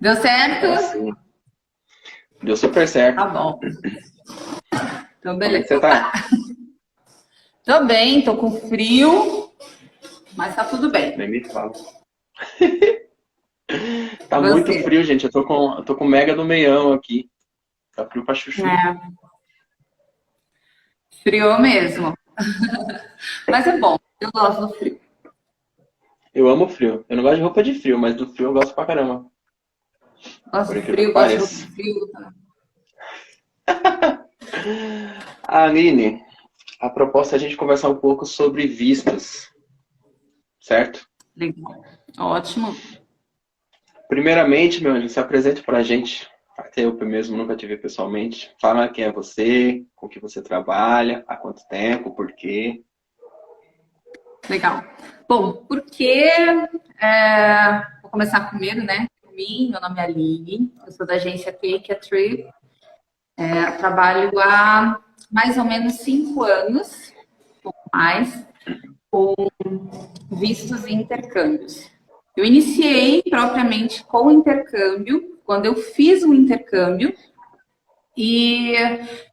Deu certo? Sim. Deu super certo. Tá bom. Então, Como é que beleza. você Opa! tá? Tô bem, tô com frio, mas tá tudo bem. Nem me fala. Tá muito Você? frio, gente. Eu tô com mega do meião aqui. Tá frio pra chuchu. É, friou mesmo. Mas é bom, eu gosto do frio. Eu amo frio. Eu não gosto de roupa de frio, mas do frio eu gosto pra caramba. Gosto Por do incrível que frio, gosto de roupa de pareça. frio. Aline, a proposta é a gente conversar um pouco sobre vistos, certo? Legal. Ótimo. Primeiramente, meu anjo, se apresente pra gente. Até eu mesmo nunca te vi pessoalmente. Fala quem é você, com que você trabalha, há quanto tempo, por quê. Legal. Bom, vou começar primeiro, né? Por mim, meu nome é Aline, eu sou da agência Take a Trip. Trabalho há mais ou menos 5 anos, mais, vistos e intercâmbios. Eu iniciei propriamente com o intercâmbio, quando eu fiz o intercâmbio, e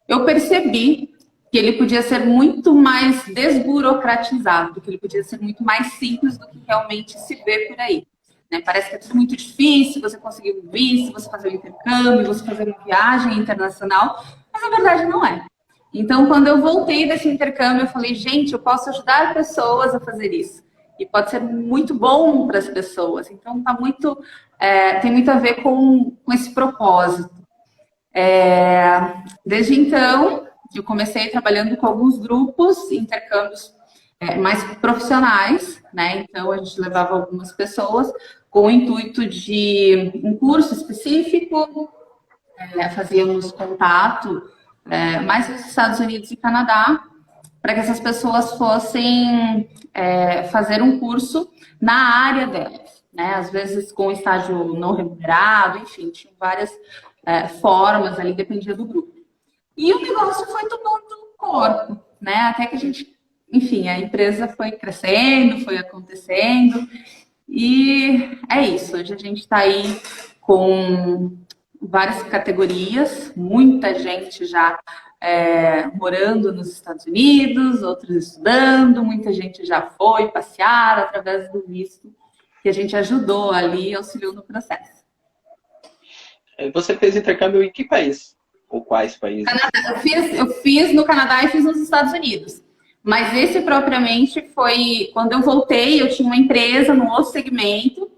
eu percebi que ele podia ser muito mais desburocratizado, que ele podia ser muito mais simples do que realmente se vê por aí. Né? Parece que é tudo muito difícil, você conseguir um visto, você fazer um intercâmbio, você fazer uma viagem internacional, mas a verdade não é. Então, quando eu voltei desse intercâmbio, eu falei, gente, eu posso ajudar pessoas a fazer isso. E pode ser muito bom para as pessoas. Então, tem muito a ver com esse propósito. Desde então, eu comecei trabalhando com alguns grupos, intercâmbios mais profissionais, né? Então, a gente levava algumas pessoas com o intuito de um curso específico, fazíamos contato mais nos Estados Unidos e Canadá, para que essas pessoas fossem fazer um curso na área delas, né? Às vezes com estágio não remunerado, enfim, tinha várias formas ali, dependia do grupo. E o negócio foi tomando corpo, né? Até que a gente, enfim, a empresa foi crescendo, foi acontecendo, e é isso. Hoje a gente está aí com várias categorias, muita gente já morando nos Estados Unidos, outros estudando, muita gente já foi passear através do visto que a gente ajudou ali, auxiliou no processo. Você fez intercâmbio em que país? Ou quais países? Eu fiz no Canadá e fiz nos Estados Unidos. Mas esse propriamente foi quando eu voltei, eu tinha uma empresa no outro segmento,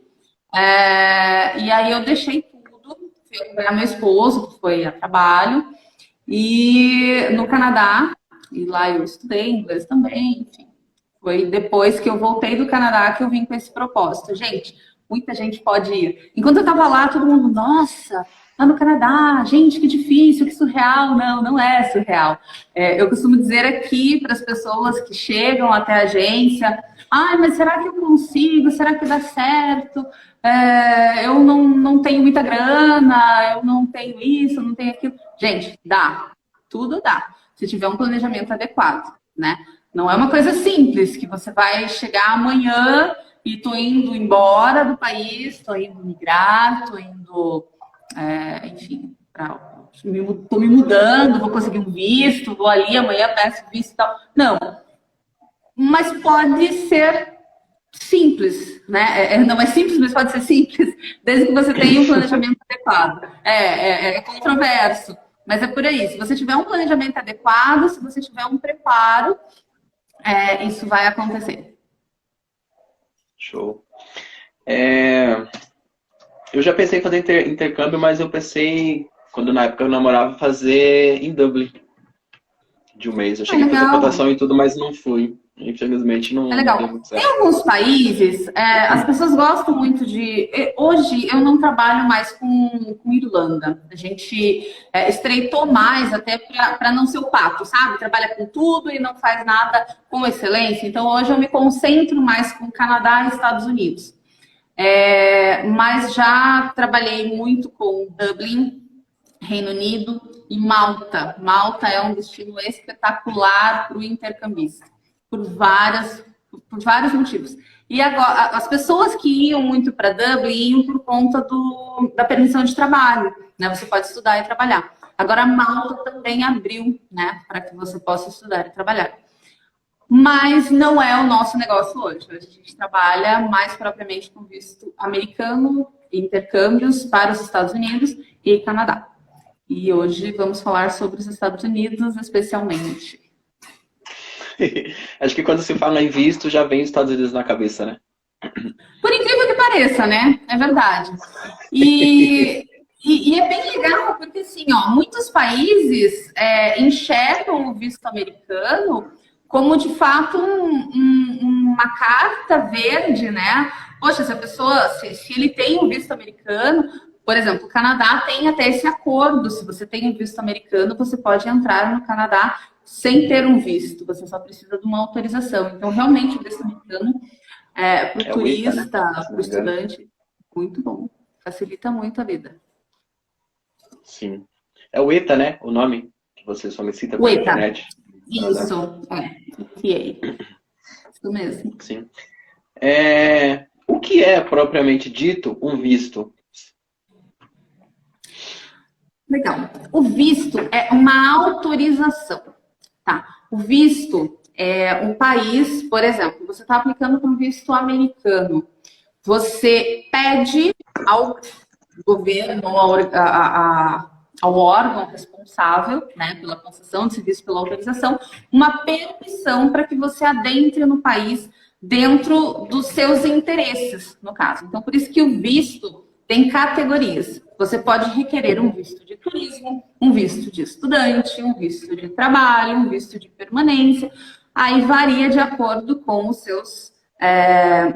e aí eu deixei tudo, fui acompanhar meu esposo, que foi a trabalho, e no Canadá, e lá eu estudei inglês também, enfim. Foi depois que eu voltei do Canadá que eu vim com esse propósito. Gente, muita gente pode ir. Enquanto eu estava lá, todo mundo, nossa, lá no Canadá, gente, que difícil, que surreal. Não, não é surreal. Eu costumo dizer aqui para as pessoas que chegam até a agência, ai, mas será que eu consigo? Será que dá certo? Eu não tenho muita grana, eu não tenho isso, eu não tenho aquilo. Gente, dá. Tudo dá. Se tiver um planejamento adequado, né? Não é uma coisa simples, que você vai chegar amanhã e tô indo embora do país, tô indo migrar, tô indo, enfim, tô me mudando, vou conseguir um visto, vou ali, amanhã peço visto e tal. Não, mas pode ser simples, né? Não é simples, mas pode ser simples, desde que você tenha um planejamento adequado. É controverso, mas é por aí. Se você tiver um planejamento adequado, se você tiver um preparo, isso vai acontecer. Show. É, eu já pensei em fazer intercâmbio, mas eu pensei, quando na época eu namorava, fazer em Dublin, de um mês. Eu É cheguei a fazer legal. cotação e tudo, mas não fui. Infelizmente É não deu legal. muito Tem certo. alguns países, as pessoas gostam muito de. Hoje eu não trabalho mais com Irlanda. A gente estreitou mais até para não ser o pato, sabe? Trabalha com tudo e não faz nada com excelência. Então hoje eu me concentro mais com Canadá e Estados Unidos. Mas já trabalhei muito com Dublin, Reino Unido e Malta. Malta é um destino espetacular para o intercambista, por vários motivos. E agora, as pessoas que iam muito para Dublin iam por conta da permissão de trabalho, né? Você pode estudar e trabalhar. Agora, a Malta também abriu, né? Para que você possa estudar e trabalhar. Mas não é o nosso negócio hoje. Hoje a gente trabalha mais propriamente com visto americano, intercâmbios para os Estados Unidos e Canadá. E hoje vamos falar sobre os Estados Unidos especialmente. Acho que quando se fala em visto, já vem os Estados Unidos na cabeça, né? Por incrível que pareça, né? É verdade. E é bem legal, porque assim, ó, muitos países enxergam o visto americano como, de fato, uma carta verde, né? Poxa, se a pessoa, se ele tem um visto americano, por exemplo, o Canadá tem até esse acordo. Se você tem um visto americano, você pode entrar no Canadá sem ter um visto. Você só precisa de uma autorização. Então, realmente, o visto americano para o turista, né? Para o estudante, muito bom. Facilita muito a vida. Sim. É o ETA, né? O nome que você solicita pela internet. Isso, ETA. Isso mesmo. Sim. O que é, propriamente dito, um visto? Legal. O visto é uma autorização, tá? O visto é um país, por exemplo, você está aplicando para um visto americano. Você pede ao governo, ao órgão responsável, né, pela concessão de serviço, pela autorização, uma permissão para que você adentre no país dentro dos seus interesses, no caso. Então, por isso que o visto tem categorias. Você pode requerer um visto de turismo, um visto de estudante, um visto de trabalho, um visto de permanência. Aí varia de acordo com os seus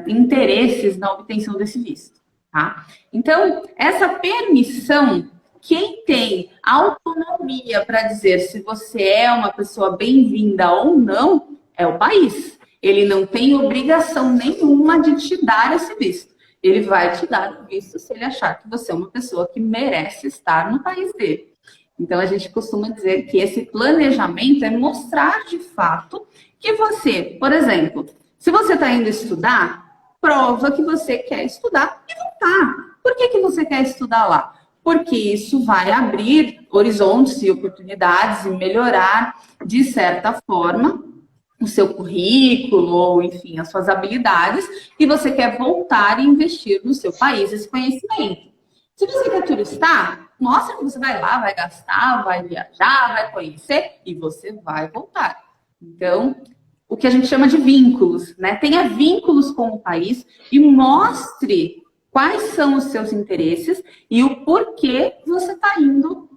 interesses na obtenção desse visto. Tá? Então, essa permissão, quem tem autonomia para dizer se você é uma pessoa bem-vinda ou não, é o país. Ele não tem obrigação nenhuma de te dar esse visto. Ele vai te dar o visto se ele achar que você é uma pessoa que merece estar no país dele. Então, a gente costuma dizer que esse planejamento é mostrar de fato que você, por exemplo, se você está indo estudar, prova que você quer estudar e voltar. Por que você quer estudar lá? Porque isso vai abrir horizontes e oportunidades e melhorar, de certa forma, o seu currículo ou, enfim, as suas habilidades, e você quer voltar e investir no seu país esse conhecimento. Se você quer turistar, mostra que você vai lá, vai gastar, vai viajar, vai conhecer e você vai voltar. Então, o que a gente chama de vínculos, né? Tenha vínculos com o país e mostre quais são os seus interesses e o porquê você está indo,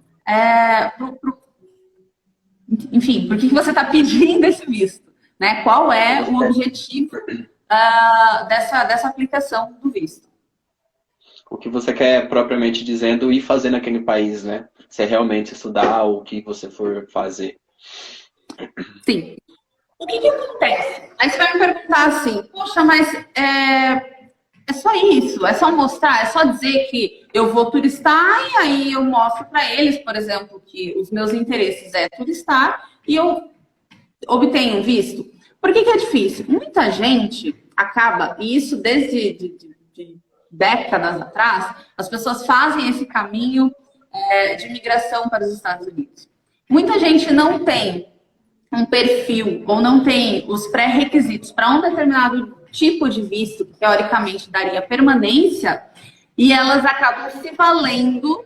enfim, por que você está pedindo esse visto, né? Qual é o objetivo dessa aplicação do visto? O que você quer, propriamente dizendo, ir fazer naquele país, né? Se é realmente estudar ou o que você for fazer. Sim. O que acontece? Aí você vai me perguntar assim, poxa, mas é só isso? É só mostrar? É só dizer que eu vou turistar e aí eu mostro para eles, por exemplo, que os meus interesses é turistar e eu obtenho um visto? Por que é difícil? Muita gente acaba, e isso desde de décadas atrás, as pessoas fazem esse caminho de migração para os Estados Unidos. Muita gente não tem um perfil ou não tem os pré-requisitos para um determinado tipo de visto, que teoricamente daria permanência, e elas acabam se valendo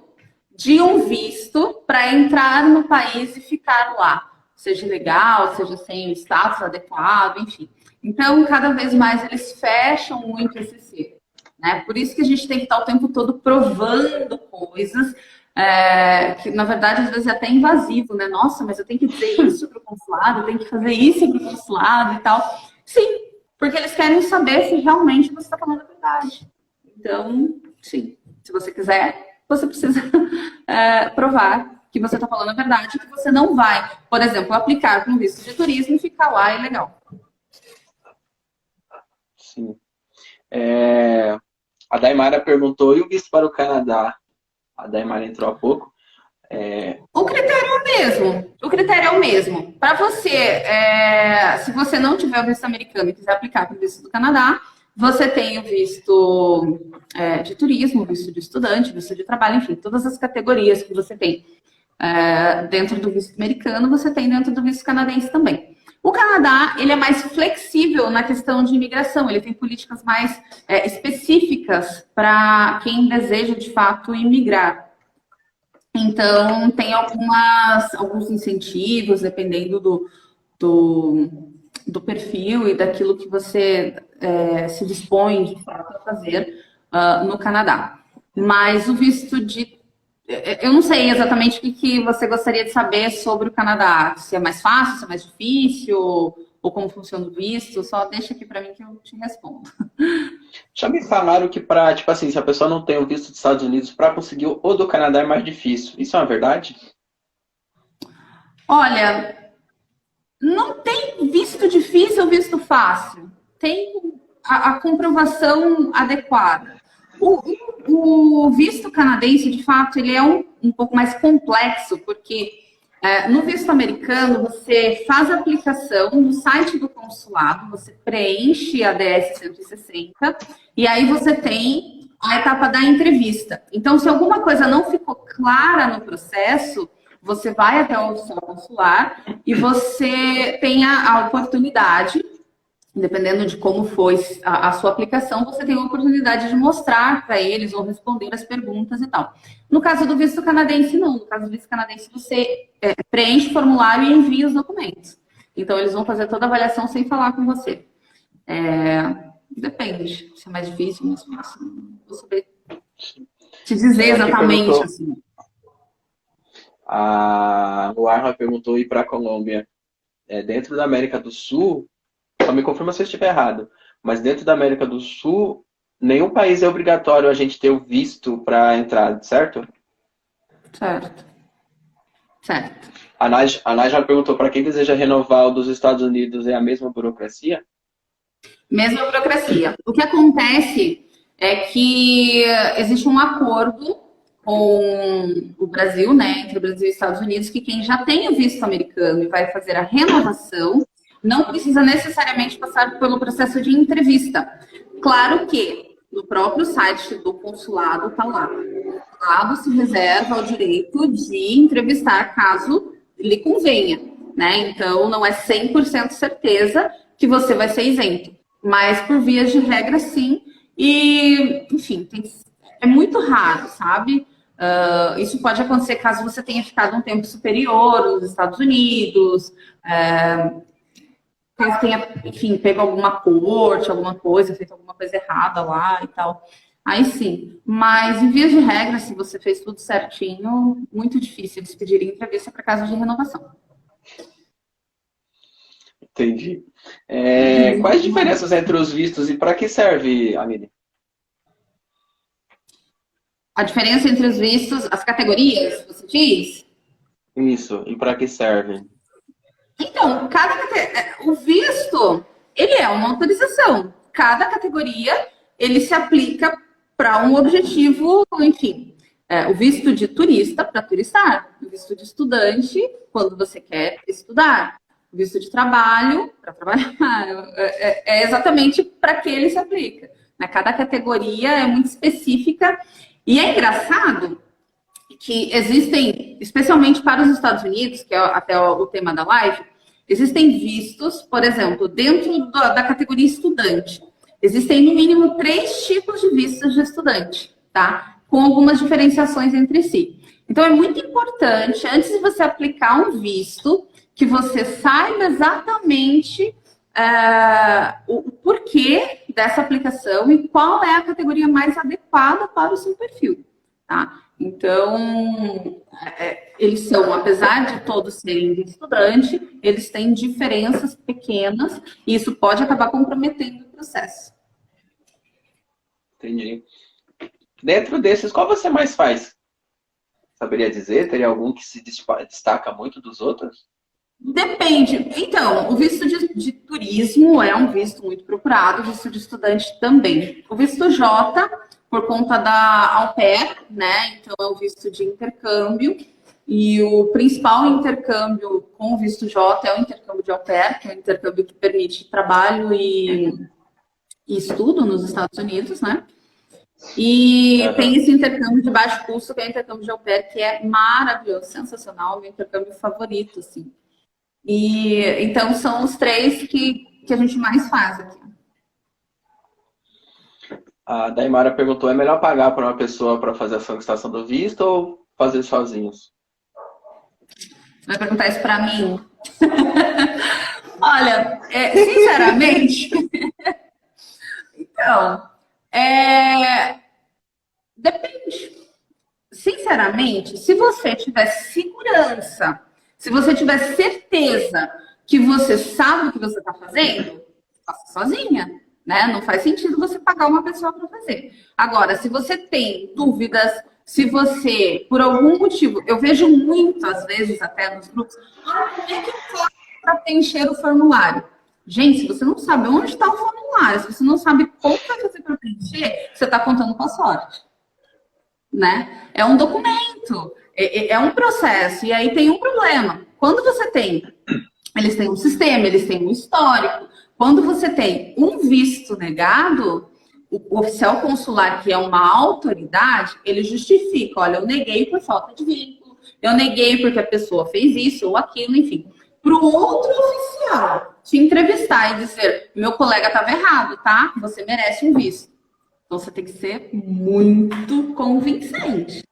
de um visto para entrar no país e ficar lá, seja legal, seja sem o status adequado, enfim. Então, cada vez mais eles fecham muito esse cerco, né? Por isso que a gente tem que estar o tempo todo provando coisas, que na verdade às vezes é até invasivo, né? Nossa, mas eu tenho que dizer isso para o consulado, eu tenho que fazer isso para o consulado e tal. Sim, porque eles querem saber se realmente você está falando a verdade. Então, sim, se você quiser, você precisa provar que você está falando a verdade e que você não vai, por exemplo, aplicar para um visto de turismo e ficar lá e legal. Sim. A Daimara perguntou, e o visto para o Canadá? A Daimara entrou há pouco. O critério é o mesmo. O critério é o mesmo. Para você, se você não tiver o visto americano e quiser aplicar para o visto do Canadá, Você tem o visto de turismo, visto de estudante, visto de trabalho, enfim, todas as categorias que você tem dentro do visto americano, você tem dentro do visto canadense também. O Canadá, ele é mais flexível na questão de imigração, ele tem políticas mais específicas para quem deseja, de fato, imigrar. Então, tem alguns incentivos, dependendo do perfil e daquilo que você se dispõe, de fato, a fazer no Canadá. Mas o visto de... Eu não sei exatamente o que você gostaria de saber sobre o Canadá. Se é mais fácil, se é mais difícil, ou como funciona o visto. Só deixa aqui para mim que eu te respondo. Já me falaram que tipo assim, se a pessoa não tem o visto dos Estados Unidos, para conseguir o do Canadá é mais difícil. Isso é uma verdade? Olha, não tem visto difícil ou visto fácil. Tem a comprovação adequada. O visto canadense, de fato, ele é um pouco mais complexo, porque no visto americano, você faz a aplicação no site do consulado, você preenche a DS-160, e aí você tem a etapa da entrevista. Então, se alguma coisa não ficou clara no processo, você vai até o seu consular e você tem a oportunidade, dependendo de como foi a sua aplicação, você tem a oportunidade de mostrar para eles ou responder as perguntas e tal. No caso do visto canadense, não. No caso do visto canadense, você preenche o formulário e envia os documentos. Então, eles vão fazer toda a avaliação sem falar com você. Depende. Se é mais difícil, mais fácil. Não vou saber te dizer exatamente. Assim. A Luarma perguntou ir para a Colômbia. Dentro da América do Sul, só me confirma se eu estiver errado, mas dentro da América do Sul, nenhum país é obrigatório a gente ter o visto para entrar, certo? Certo. A Naj já perguntou, para quem deseja renovar o dos Estados Unidos, é a mesma burocracia? Mesma burocracia. O que acontece é que existe um acordo com o Brasil, né, entre o Brasil e os Estados Unidos, que quem já tem o visto americano e vai fazer a renovação não precisa necessariamente passar pelo processo de entrevista. Claro que no próprio site do consulado está lá. O consulado se reserva o direito de entrevistar caso lhe convenha, né? Então, não é 100% certeza que você vai ser isento. Mas, por vias de regra, sim. E, enfim, é muito raro, sabe? Isso pode acontecer caso você tenha ficado um tempo superior nos Estados Unidos, caso tenha, enfim, pego alguma corte, alguma coisa, feito alguma coisa errada lá e tal. Aí sim. Mas, em vias de regra, se você fez tudo certinho, muito difícil eles pedirem entrevista para caso de renovação. Entendi. Quais diferenças entre os vistos e para que serve, Aline? A diferença entre os vistos, as categorias, você diz? Isso, e para que serve? Então, o visto, ele é uma autorização. Cada categoria, ele se aplica para um objetivo, enfim. O visto de turista, para turistar. O visto de estudante, quando você quer estudar. O visto de trabalho, para trabalhar. É exatamente para que ele se aplica. Cada categoria é muito específica. E é engraçado que existem, especialmente para os Estados Unidos, que é até o tema da live, existem vistos, por exemplo, dentro da categoria estudante. Existem, no mínimo, 3 tipos de vistos de estudante, tá? Com algumas diferenciações entre si. Então, é muito importante, antes de você aplicar um visto, que você saiba exatamente o porquê dessa aplicação e qual é a categoria mais adequada para o seu perfil, tá? Então, eles são, apesar de todos serem de estudante, eles têm diferenças pequenas e isso pode acabar comprometendo o processo. Entendi. Dentro desses, qual você mais faz? Saberia dizer? Teria algum que se destaca muito dos outros? Depende. Então, o visto de turismo é um visto muito procurado, o visto de estudante também. O visto J, por conta da au pair, né? Então, é um visto de intercâmbio. E o principal intercâmbio com o visto J é o intercâmbio de au pair, que é o intercâmbio que permite trabalho e e estudo nos Estados Unidos, né? E tem esse intercâmbio de baixo custo, que é o intercâmbio de au pair, que é maravilhoso, sensacional, meu intercâmbio favorito, assim. E então são os três que a gente mais faz aqui. A Daimara perguntou, é melhor pagar para uma pessoa para fazer a solicitação do visto ou fazer sozinhos? Você vai perguntar isso para mim? Olha, sinceramente, então, depende. Sinceramente, se você tiver segurança, se você tiver certeza que você sabe o que você está fazendo, faça sozinha, né? Não faz sentido você pagar uma pessoa para fazer. Agora, se você tem dúvidas, se você, por algum motivo, eu vejo muitas vezes até nos grupos, como é que eu faço para preencher o formulário? Gente, se você não sabe onde está o formulário, se você não sabe como vai fazer para preencher, você está contando com a sorte. Né? É um documento, é um processo, e aí tem um problema. Quando você tem, eles têm um sistema, eles têm um histórico. Quando você tem um visto negado, o oficial consular, que é uma autoridade, ele justifica, olha, eu neguei por falta de vínculo, eu neguei porque a pessoa fez isso ou aquilo, enfim. Para o outro oficial te entrevistar e dizer, meu colega estava errado, tá? Você merece um visto. Então, você tem que ser muito convincente.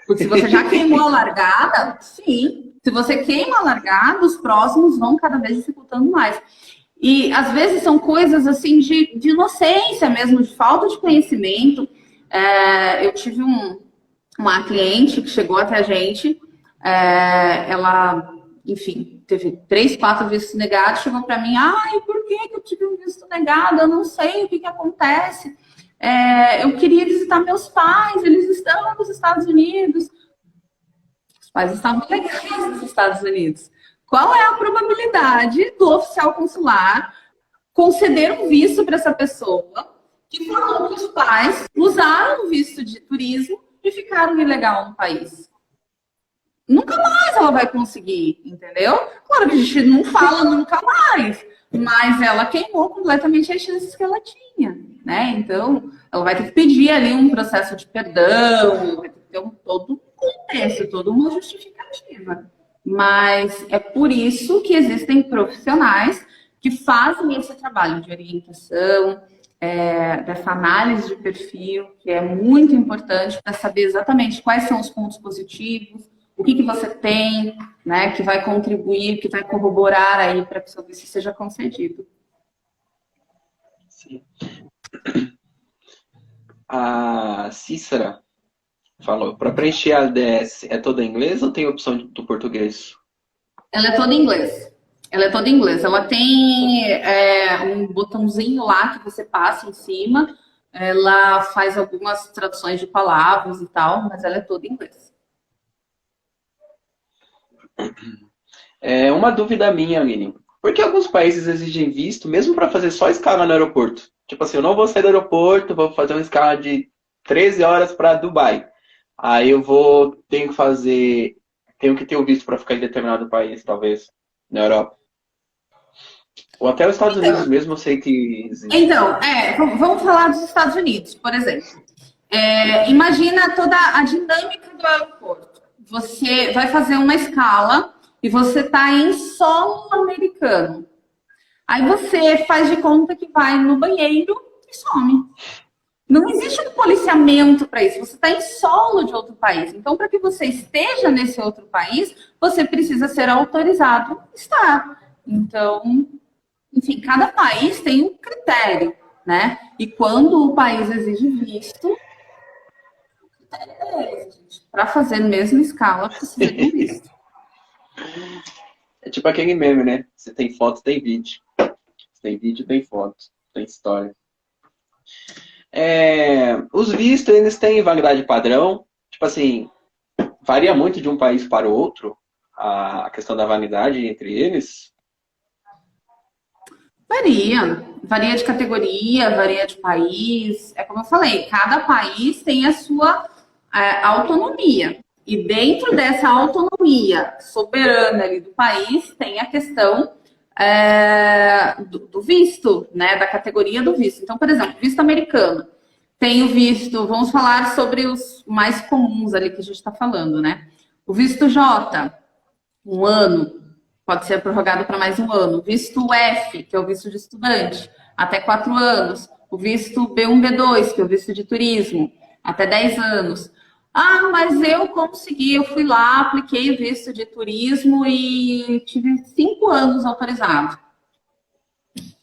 Porque se você já queimou a largada, sim. Se você queima a largada, os próximos vão cada vez dificultando mais. E, às vezes, são coisas, assim, de inocência mesmo, de falta de conhecimento. Eu tive uma cliente que chegou até a gente, ela, enfim, teve 3, 4 vistos negados, chegou para mim, ai, por que eu tive um visto negado? Eu não sei o que acontece. Eu queria visitar meus pais, eles estão nos Estados Unidos. Os pais estavam legais nos Estados Unidos. Qual é a probabilidade do oficial consular conceder um visto para essa pessoa que falou que os pais usaram o visto de turismo e ficaram ilegal no país? Nunca mais ela vai conseguir, entendeu? Claro que a gente não fala nunca mais, mas ela queimou completamente as chances que ela tinha, né? Então, ela vai ter que pedir ali um processo de perdão, vai ter que ter todo um contexto, toda uma justificativa. Mas é por isso que existem profissionais que fazem esse trabalho de orientação, dessa análise de perfil, que é muito importante para saber exatamente quais são os pontos positivos, o que você tem, né, que vai contribuir, que vai corroborar aí para que o seu visto seja concedido. Sim. A Cícera falou, para preencher a ADS é toda em inglês ou tem opção do português? Ela é toda em inglês. Ela é toda em inglês. Ela tem um botãozinho lá que você passa em cima. Ela faz algumas traduções de palavras e tal, mas ela é toda em inglês. Uma dúvida minha, Aline. Por que alguns países exigem visto mesmo para fazer só escala no aeroporto? Tipo assim, eu não vou sair do aeroporto, vou fazer uma escala de 13 horas para Dubai. Aí tenho que ter o visto para ficar em determinado país, talvez, na Europa. Ou até os Estados Unidos mesmo, eu sei que existe. Então, vamos falar dos Estados Unidos, por exemplo. Imagina toda a dinâmica do aeroporto. Você vai fazer uma escala e você está em solo americano. Aí você faz de conta que vai no banheiro e some. Não existe um policiamento para isso. Você está em solo de outro país. Então, para que você esteja nesse outro país, você precisa ser autorizado a estar. Então, enfim, cada país tem um critério, né? E quando o país exige visto, o critério é esse, gente. Para fazer a mesma escala, precisa de um visto. É tipo aquele meme, né? Se tem foto, tem vídeo. Se tem vídeo, tem foto. Tem história. Os vistos, eles têm validade padrão. Tipo assim, varia muito de um país para o outro a questão da validade entre eles? Varia de categoria, varia de país. É como eu falei, cada país tem a sua autonomia. E dentro dessa autonomia soberana ali do país, tem a questão do visto, né? Da categoria do visto. Então, por exemplo, visto americano. Tem o visto, vamos falar sobre os mais comuns ali que a gente está falando, né? O visto J, 1 ano, pode ser prorrogado para mais 1 ano. O visto F, que é o visto de estudante, até 4 anos. O visto B1, B2, que é o visto de turismo, até 10 anos. Ah, mas eu consegui, eu fui lá, apliquei o visto de turismo e tive 5 anos autorizado.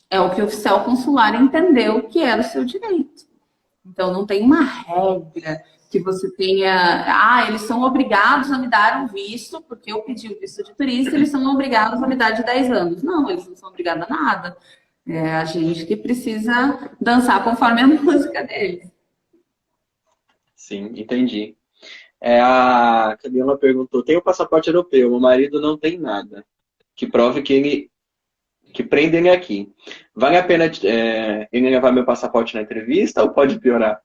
É o que o oficial consular entendeu que era o seu direito. Então, não tem uma regra que você tenha... Ah, eles são obrigados a me dar um visto, porque eu pedi o visto de turista, eles são obrigados a me dar de 10 anos. Não, eles não são obrigados a nada. É a gente que precisa dançar conforme a música deles. Sim, entendi. A Camila perguntou, tem o passaporte europeu, meu marido não tem nada. Que prove que prende ele aqui. Vale a pena ele levar meu passaporte na entrevista ou pode piorar?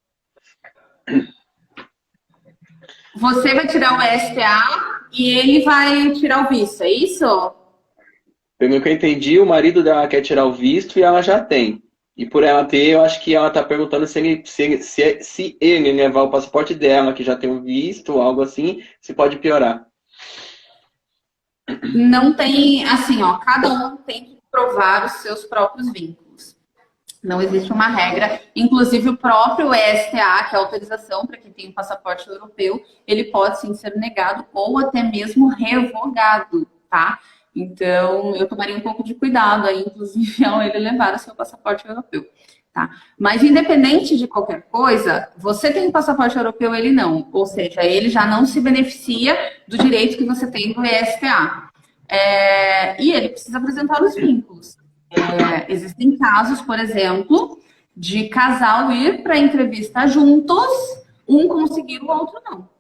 Você vai tirar o ESTA e ele vai tirar o visto, é isso? Pelo que eu entendi, o marido dela quer tirar o visto e ela já tem. E por ela ter, eu acho que ela está perguntando se ele levar o passaporte dela, que já tem um visto ou algo assim, se pode piorar. Não tem, assim, ó, cada um tem que provar os seus próprios vínculos. Não existe uma regra. Inclusive, o próprio ESTA, que é a autorização para quem tem um passaporte europeu, ele pode sim ser negado ou até mesmo revogado, tá? Então, eu tomaria um pouco de cuidado aí, inclusive, ao ele levar o seu passaporte europeu, tá? Mas, independente de qualquer coisa, você tem um passaporte europeu, ele não. Ou seja, ele já não se beneficia do direito que você tem do ESTA. E ele precisa apresentar os vínculos. Existem casos, por exemplo, de casal ir para a entrevista juntos, um conseguir, o outro não.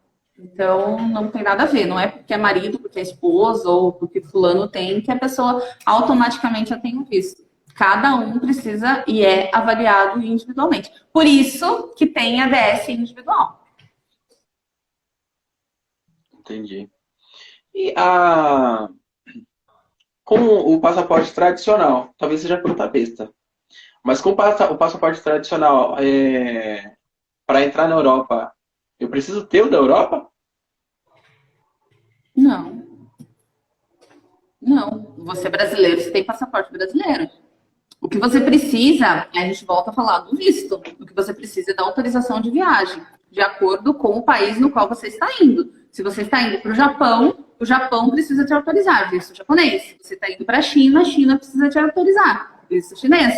Então, não tem nada a ver. Não é porque é marido, porque é esposa ou porque fulano tem, que a pessoa automaticamente já tem um visto. Cada um precisa e é avaliado individualmente. Por isso que tem a DS individual. Entendi. E com o passaporte tradicional, talvez seja pergunta besta, mas com o passaporte tradicional, para entrar na Europa, eu preciso ter o da Europa? Não. Não. Você é brasileiro, você tem passaporte brasileiro. O que você precisa, a gente volta a falar do visto. O que você precisa é da autorização de viagem, de acordo com o país no qual você está indo. Se você está indo para o Japão precisa te autorizar, visto japonês. Se você está indo para a China precisa te autorizar, visto chinês.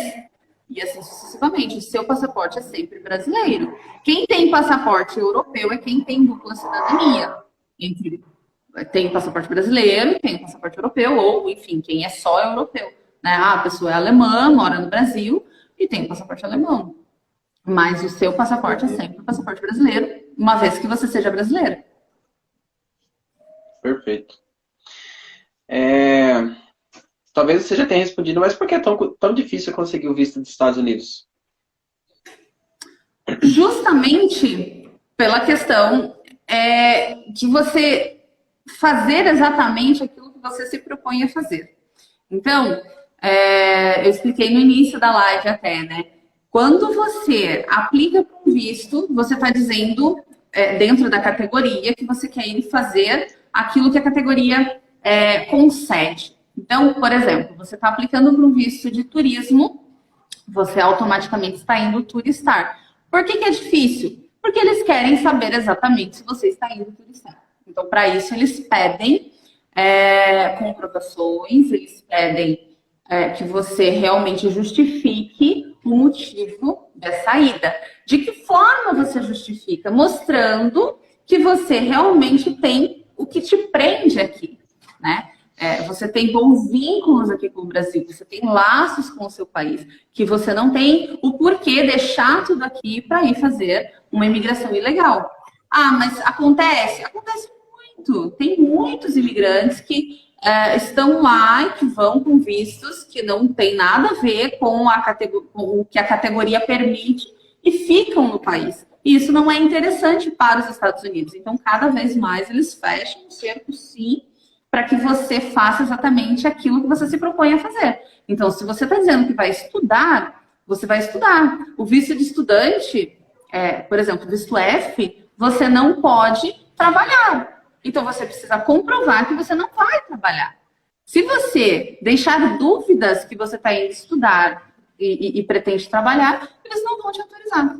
E assim sucessivamente. O seu passaporte é sempre brasileiro. Quem tem passaporte europeu é quem tem dupla cidadania. Tem passaporte brasileiro, tem passaporte europeu, ou, enfim, quem é só europeu. Né? A pessoa é alemã, mora no Brasil e tem passaporte alemão. Mas o seu passaporte é sempre o passaporte brasileiro, uma vez que você seja brasileiro. Perfeito. Talvez você já tenha respondido, mas por que é tão difícil conseguir o visto dos Estados Unidos? Justamente pela questão de você fazer exatamente aquilo que você se propõe a fazer. Então, eu expliquei no início da live até, né? Quando você aplica para um visto, você está dizendo, dentro da categoria, que você quer ir fazer aquilo que a categoria concede. Então, por exemplo, você está aplicando para um visto de turismo, você automaticamente está indo turistar. Por que é difícil? Porque eles querem saber exatamente se você está indo turistar. Então, para isso, eles pedem comprovações, eles pedem que você realmente justifique o motivo dessa ida. De que forma você justifica? Mostrando que você realmente tem o que te prende aqui, né? Você tem bons vínculos aqui com o Brasil, você tem laços com o seu país, que você não tem o porquê deixar tudo aqui para ir fazer uma imigração ilegal. Ah, mas acontece? Acontece muito. Tem muitos imigrantes que estão lá e que vão com vistos que não tem nada a ver com o que a categoria permite e ficam no país. E isso não é interessante para os Estados Unidos. Então, cada vez mais eles fecham o cerco, sim, para que você faça exatamente aquilo que você se propõe a fazer. Então, se você está dizendo que vai estudar, você vai estudar. O visto de estudante, por exemplo, visto F, você não pode trabalhar. Então, você precisa comprovar que você não vai trabalhar. Se você deixar dúvidas que você está indo estudar e pretende trabalhar, eles não vão te autorizar.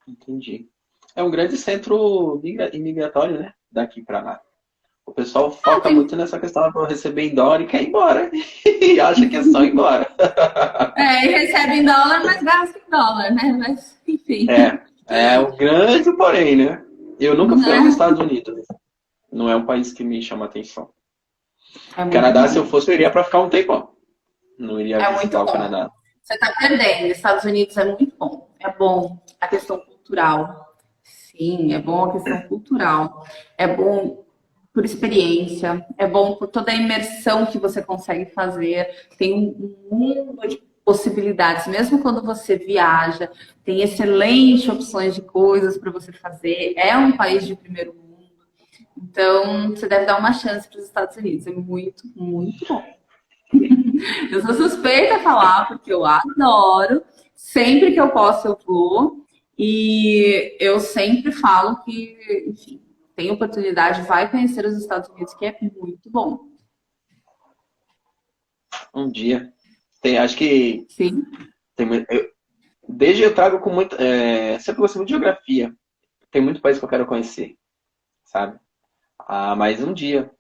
Entendi. É um grande centro imigratório, né? Daqui para lá. O pessoal foca muito nessa questão de receber em dólar e quer ir embora. E acha que é só ir embora. E recebe em dólar, mas gasta em dólar, né? Mas, enfim. É o grande porém, né? Eu nunca fui aos Estados Unidos. Não é um país que me chama atenção. Canadá, se eu fosse, eu iria para ficar um tempão. Não iria visitar o Canadá. Você está perdendo. Estados Unidos é muito bom. É bom a questão cultural. Sim, é bom a questão cultural. É bom por experiência. É bom por toda a imersão que você consegue fazer. Tem um mundo de possibilidades. Mesmo quando você viaja, tem excelentes opções de coisas para você fazer. É um país de primeiro mundo. Então, você deve dar uma chance para os Estados Unidos. É muito, muito bom. Eu sou suspeita a falar, porque eu adoro. Sempre que eu posso, eu vou. E eu sempre falo que, enfim, tem oportunidade, vai conhecer os Estados Unidos, que é muito bom. Um dia. Acho que... Sim. Desde eu trago com muito... sempre gostei muito de geografia. Tem muito país que eu quero conhecer, sabe? Mas um dia.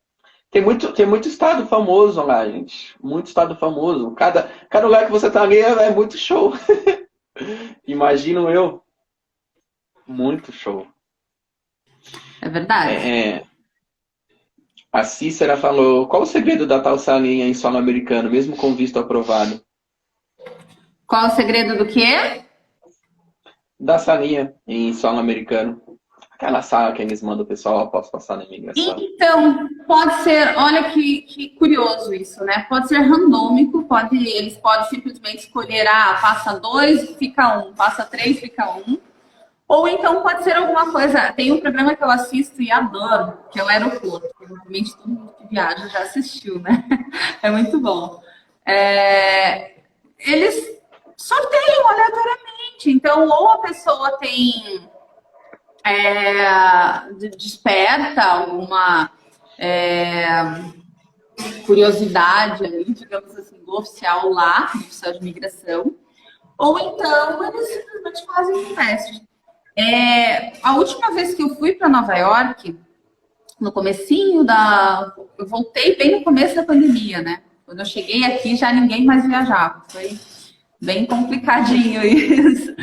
Tem muito estado famoso lá, gente. Muito estado famoso. Cada lugar que você tá ali é muito show. Imagino eu. Muito show. É verdade. A Cícera falou, qual o segredo da tal salinha em solo americano, mesmo com visto aprovado? Qual o segredo do quê? Da salinha em solo americano. Aquela sala que eles mandam o pessoal após passar na imigração. Então, pode ser, olha que curioso isso, né? Pode ser randômico, eles podem simplesmente escolher, passa 2, fica 1, passa 3, fica 1. Ou então pode ser alguma coisa. Tem um programa que eu assisto e adoro, que é o Aeroporto. Provavelmente todo mundo que viaja já assistiu, né? É muito bom. Eles sorteiam aleatoriamente. Então, ou a pessoa tem... desperta alguma curiosidade ali, digamos assim, do oficial lá, do oficial de imigração, ou então eles simplesmente fazem um teste. A última vez que eu fui para Nova York, no comecinho eu voltei bem no começo da pandemia, né? Quando eu cheguei aqui, já ninguém mais viajava. Foi bem complicadinho isso.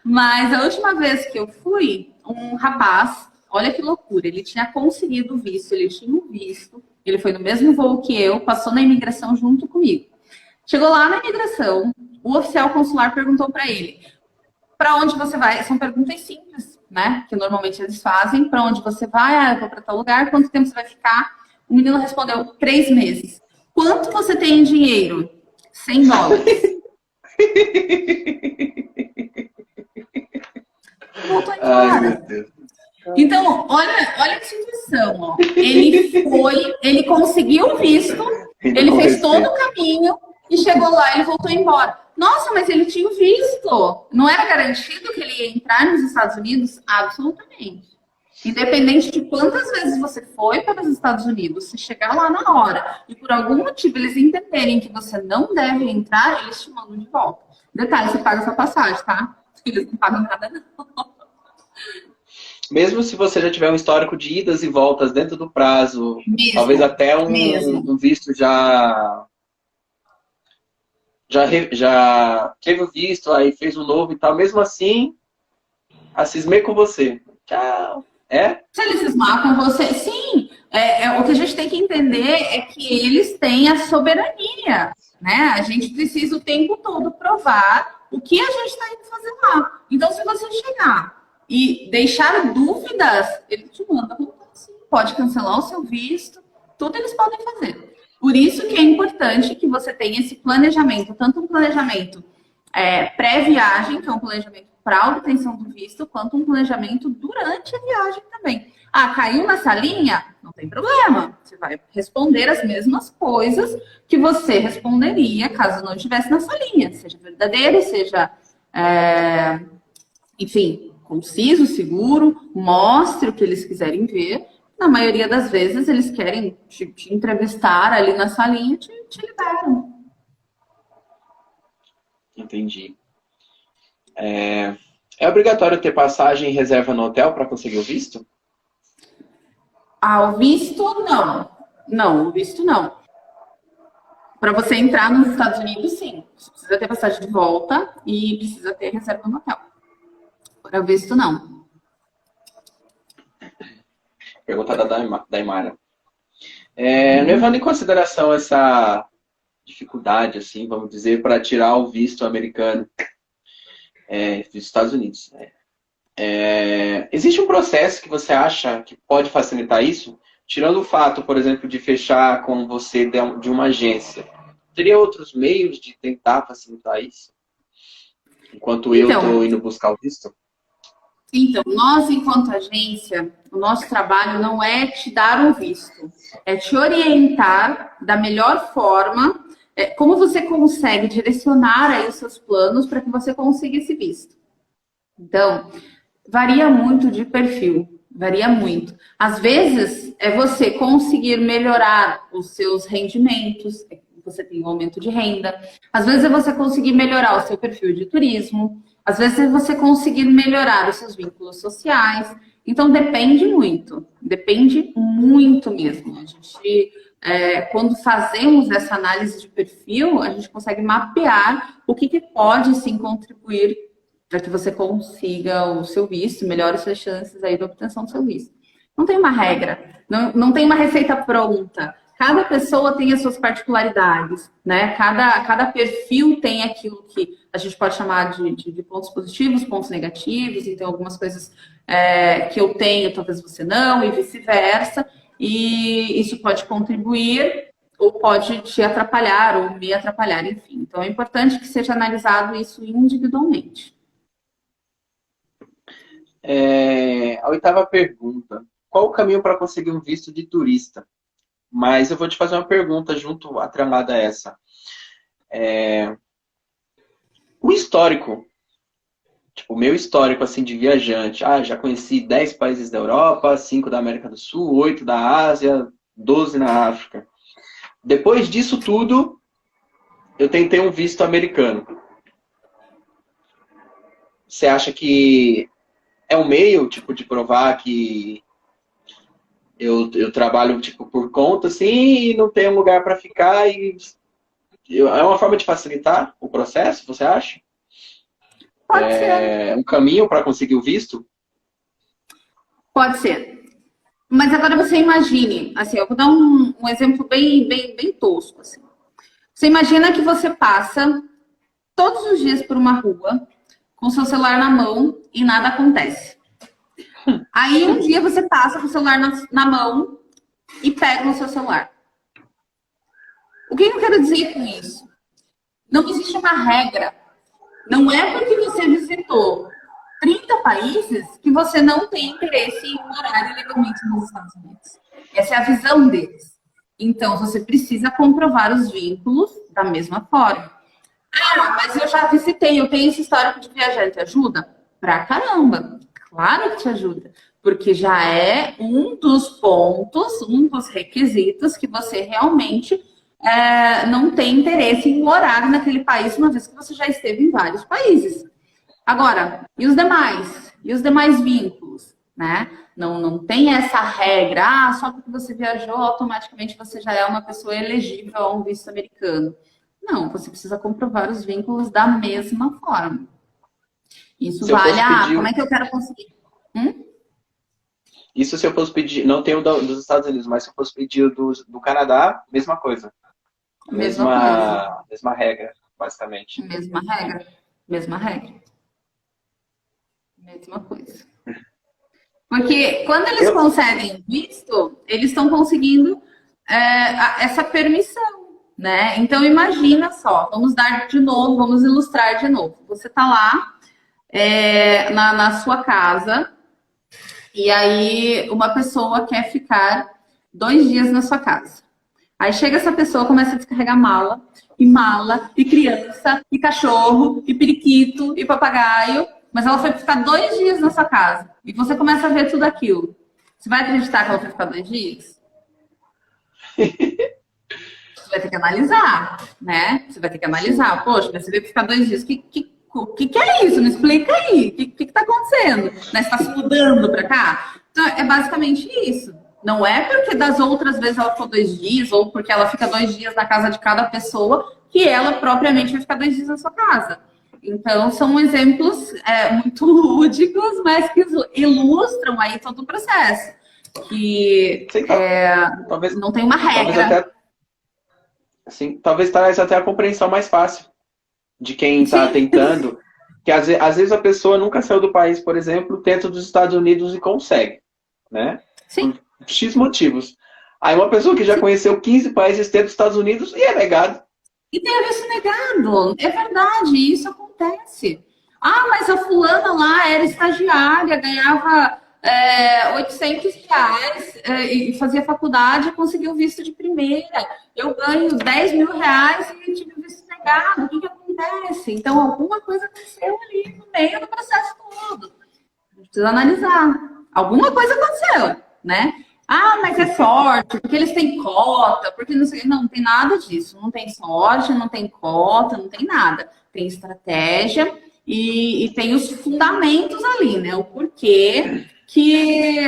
Mas a última vez que eu fui, um rapaz, olha que loucura, ele tinha conseguido o visto, ele tinha um visto, ele foi no mesmo voo que eu, passou na imigração junto comigo. Chegou lá na imigração, o oficial consular perguntou para ele, para onde você vai? São perguntas simples, né? Que normalmente eles fazem, para onde você vai? Eu vou para tal lugar, quanto tempo você vai ficar? O menino respondeu, 3 meses. Quanto você tem em dinheiro? $100. Voltou embora. Ai, meu Deus. Então, olha que situação, ó. Ele conseguiu o visto, ele fez todo o caminho e chegou lá, ele voltou embora. Nossa, mas ele tinha o visto. Não era garantido que ele ia entrar nos Estados Unidos? Absolutamente. Independente de quantas vezes você foi para os Estados Unidos, se chegar lá na hora e por algum motivo eles entenderem que você não deve entrar, eles te mandam de volta. Detalhe, você paga sua passagem, tá? Eles não pagam nada, não. Mesmo se você já tiver um histórico de idas e voltas dentro do prazo, talvez até um visto já teve o visto, aí fez um novo e tal, mesmo assim, a cismei com você. Tchau. Se eles cismar com você, sim. O que a gente tem que entender é que eles têm a soberania, né? A gente precisa o tempo todo provar o que a gente está indo fazer lá. Então, se você chegar e deixar dúvidas, ele te manda voltar, sim. Pode cancelar o seu visto, tudo eles podem fazer. Por isso que é importante que você tenha esse planejamento, tanto um planejamento pré-viagem, que é um planejamento para a obtenção do visto, quanto um planejamento durante a viagem também. Caiu na salinha? Não tem problema. Você vai responder as mesmas coisas que você responderia caso não estivesse na sua linha. Seja verdadeiro, seja, enfim, conciso, seguro, mostre o que eles quiserem ver. Na maioria das vezes, eles querem te entrevistar ali na salinha e te liberam. Entendi. É obrigatório ter passagem e reserva no hotel para conseguir o visto? O visto, não. Não, o visto, não. Para você entrar nos Estados Unidos, sim. Você precisa ter passagem de volta e precisa ter reserva no hotel. Para o visto, não. Pergunta da Daimara. Levando em consideração essa dificuldade, assim, vamos dizer, para tirar o visto americano dos Estados Unidos, né? Existe um processo que você acha que pode facilitar isso? Tirando o fato, por exemplo, de fechar com você de uma agência, teria outros meios de tentar facilitar isso? Enquanto eu estou indo buscar o visto? Então, nós, enquanto agência, o nosso trabalho não é te dar um visto, é te orientar da melhor forma, como você consegue direcionar aí os seus planos para que você consiga esse visto. Então, varia muito de perfil, varia muito. Às vezes, é você conseguir melhorar os seus rendimentos, você tem um aumento de renda. Às vezes, é você conseguir melhorar o seu perfil de turismo. Às vezes, é você conseguir melhorar os seus vínculos sociais. Então, depende muito mesmo. A gente, quando fazemos essa análise de perfil, a gente consegue mapear o que pode, sim, contribuir para que você consiga o seu visto, melhore suas chances aí da obtenção do seu visto. Não tem uma regra, não tem uma receita pronta. Cada pessoa tem as suas particularidades, né? Cada perfil tem aquilo que a gente pode chamar de pontos positivos, pontos negativos. Então, algumas coisas que eu tenho, talvez você não, e vice-versa. E isso pode contribuir ou pode te atrapalhar ou me atrapalhar, enfim. Então, é importante que seja analisado isso individualmente. A 8ª pergunta. Qual o caminho para conseguir um visto de turista? Mas eu vou te fazer uma pergunta junto atrelada a essa. O histórico, tipo, o meu histórico assim, de viajante. Já conheci 10 países da Europa, 5 da América do Sul, 8 da Ásia, 12 na África. Depois disso tudo, eu tentei um visto americano. Você acha que é um meio, tipo, de provar que eu trabalho, tipo, por conta, assim, e não tenho um lugar para ficar é uma forma de facilitar o processo, você acha? Pode ser. Um caminho para conseguir o visto? Pode ser. Mas agora você imagine, assim, eu vou dar um exemplo bem tosco, assim. Você imagina que você passa todos os dias por uma rua com seu celular na mão e nada acontece. Aí um dia você passa com o celular na mão e pega o seu celular. O que eu quero dizer com isso? Não existe uma regra. Não é porque você visitou 30 países que você não tem interesse em morar ilegalmente nos Estados Unidos. Essa é a visão deles. Então, você precisa comprovar os vínculos da mesma forma. Mas eu já visitei, eu tenho esse histórico de viajante. Ajuda? Pra caramba. Claro que te ajuda. Porque já é um dos pontos, um dos requisitos que você realmente não tem interesse em morar naquele país, uma vez que você já esteve em vários países. Agora, e os demais? E os demais vínculos? Né? Não tem essa regra, só porque você viajou, automaticamente você já é uma pessoa elegível a um visto americano. Não, você precisa comprovar os vínculos da mesma forma. Isso vale como é que eu quero conseguir? Isso se eu fosse pedir, não tenho dos Estados Unidos, mas se eu fosse pedir do Canadá, mesma coisa. Mesma regra, basicamente. Mesma regra. Mesma coisa. Porque quando eles concedem visto, eles estão conseguindo essa permissão, né? Então imagina só, vamos ilustrar de novo. Você está lá na sua casa e aí uma pessoa quer ficar 2 dias na sua casa. Aí chega essa pessoa, começa a descarregar mala, e criança, e cachorro, e periquito, e papagaio, mas ela foi ficar 2 dias na sua casa. E você começa a ver tudo aquilo. Você vai acreditar que ela foi ficar 2 dias? Você vai ter que analisar, né? Você vai ter que analisar. Poxa, você veio ficar 2 dias. O que é isso? Me explica aí. O que está acontecendo? Né? Você está se mudando para cá? Então, é basicamente isso. Não é porque das outras vezes ela ficou 2 dias, ou porque ela fica 2 dias na casa de cada pessoa, que ela propriamente vai ficar 2 dias na sua casa. Então, são exemplos muito lúdicos, mas que ilustram aí todo o processo. Que Sim, talvez, não tem uma regra. Talvez traz até a compreensão mais fácil de quem está tentando. Que às vezes a pessoa nunca saiu do país, por exemplo, tenta dos Estados Unidos e consegue, né? Sim. Por X motivos. Aí uma pessoa que já conheceu 15 países tenta dos Estados Unidos e é negado. E tem a visto negado. É verdade, isso acontece. Ah, mas a fulana lá era estagiária, ganhava R$ 800 e fazia faculdade e conseguiu visto de primeira. Eu ganho R$ 10.000 e tive visto negado. O que acontece? Então, alguma coisa aconteceu ali no meio do processo todo. A gente precisa analisar. Alguma coisa aconteceu, né? Ah, mas é sorte, porque eles têm cota, porque não sei. Não, não tem nada disso. Não tem sorte, não tem cota, não tem nada. Tem estratégia e tem os fundamentos ali, né? O porquê que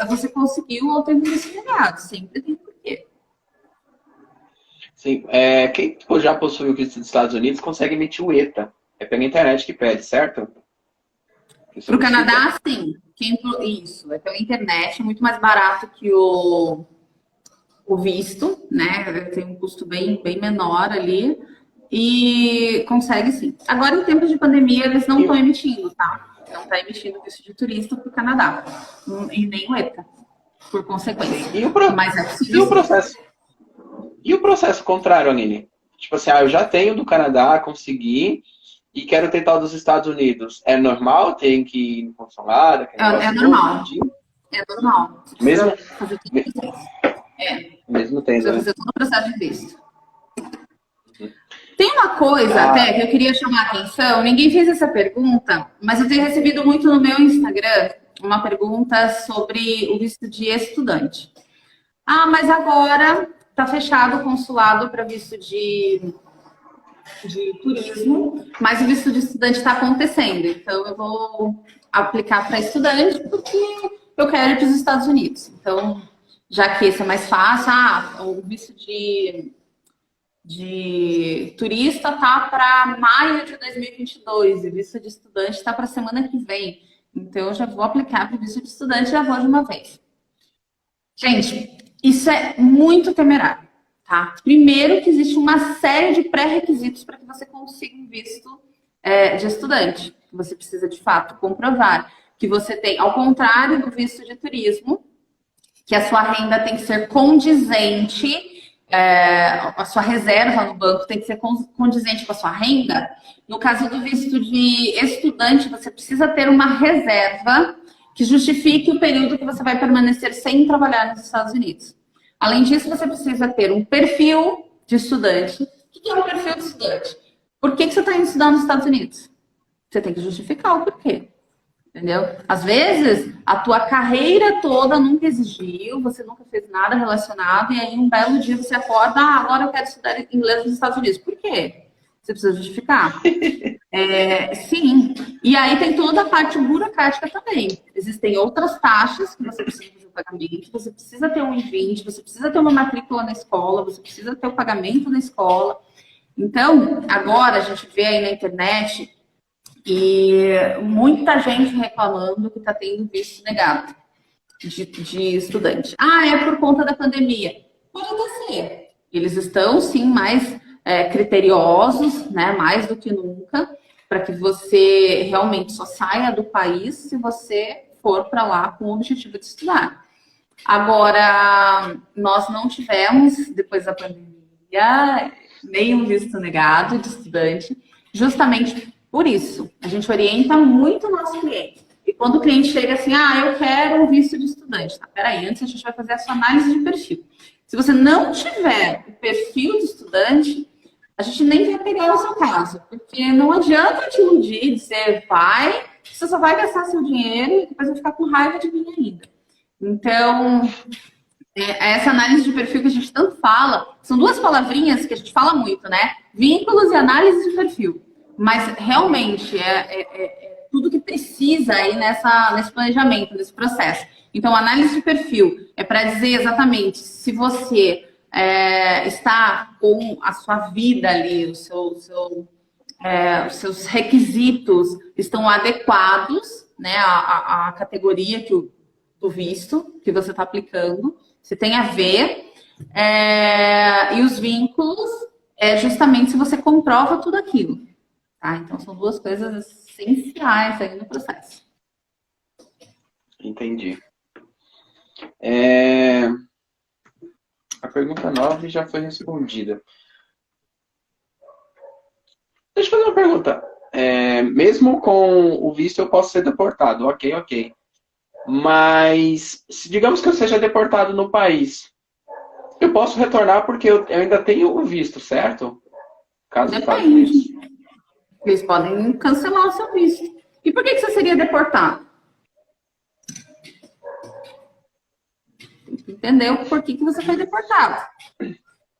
você conseguiu ou teve visto negado. Sempre tem porquê. Sim. Quem já possui o visto dos Estados Unidos consegue emitir o ETA. É pela internet que pede, certo? Para o Canadá, sim. Isso, é pela internet, é muito mais barato que o visto, né? Tem um custo bem menor ali. E consegue sim. Agora, em tempos de pandemia, eles não estão emitindo, tá? Não está emitindo visto de turista para o Canadá. E nem o ETA, por consequência. Mas é possível. E o processo contrário, Aline? Tipo assim, eu já tenho do Canadá, consegui, e quero tentar o dos Estados Unidos. É normal? Tem que ir no consulado? É normal. É normal. Mesmo? Fazer tudo isso. Mesmo tendo, Precisa fazer todo o processo de visto. Tem uma coisa até que eu queria chamar a atenção. Ninguém fez essa pergunta, mas eu tenho recebido muito no meu Instagram uma pergunta sobre o visto de estudante. Ah, mas agora está fechado o consulado para visto de turismo, mas o visto de estudante está acontecendo. Então, eu vou aplicar para estudante porque eu quero ir para os Estados Unidos. Então, já que esse é mais fácil, o visto de turista tá para maio de 2022 e o visto de estudante está para semana que vem. Então, eu já vou aplicar para o visto de estudante e já vou de uma vez. Gente, isso é muito temerário. Tá? Primeiro que existe uma série de pré-requisitos para que você consiga um visto de estudante. Você precisa, de fato, comprovar que você tem, ao contrário do visto de turismo, que a sua renda tem que ser condizente, a sua reserva no banco tem que ser condizente com a sua renda. No caso do visto de estudante, você precisa ter uma reserva que justifique o período que você vai permanecer sem trabalhar nos Estados Unidos. Além disso, você precisa ter um perfil de estudante. O que é um perfil de estudante? Por que você está indo estudar nos Estados Unidos? Você tem que justificar o porquê. Entendeu? Às vezes, a tua carreira toda nunca exigiu, você nunca fez nada relacionado, e aí um belo dia você acorda, agora eu quero estudar inglês nos Estados Unidos. Por quê? Você precisa justificar. Sim. E aí tem toda a parte burocrática também. Existem outras taxas que você precisa fazer o pagamento, você precisa ter um I-20, você precisa ter uma matrícula na escola, você precisa ter o pagamento na escola. Então, agora a gente vê aí na internet e muita gente reclamando que está tendo visto negado de estudante. É por conta da pandemia. Pode até ser. Eles estão, sim, mais criteriosos, né, mais do que nunca, para que você realmente só saia do país se você for para lá com o objetivo de estudar. Agora, nós não tivemos, depois da pandemia, nenhum visto negado de estudante, justamente por isso. A gente orienta muito o nosso cliente. E quando o cliente chega assim, eu quero um visto de estudante, estudante. Tá? Peraí, antes a gente vai fazer a sua análise de perfil. Se você não tiver o perfil de estudante, a gente nem vai pegar o seu caso, porque não adianta te iludir, dizer vai, você só vai gastar seu dinheiro e depois vai ficar com raiva de mim ainda. Então, essa análise de perfil que a gente tanto fala, são duas palavrinhas que a gente fala muito, né? Vínculos e análise de perfil. Mas realmente é tudo que precisa aí nesse planejamento, nesse processo. Então, análise de perfil é para dizer exatamente se você está com a sua vida ali, os seus requisitos estão adequados, né, à categoria do visto que você está aplicando, se tem a ver, e os vínculos é justamente se você comprova tudo aquilo. Tá? Então, são duas coisas essenciais aí no processo. Entendi. A pergunta 9 já foi respondida. Deixa eu fazer uma pergunta. Mesmo com o visto eu posso ser deportado, ok. Mas, digamos que eu seja deportado no país, eu posso retornar porque eu ainda tenho o visto, certo? Caso Depende. Eles podem cancelar o seu visto. E por que você seria deportado? Entendeu por que você foi deportado?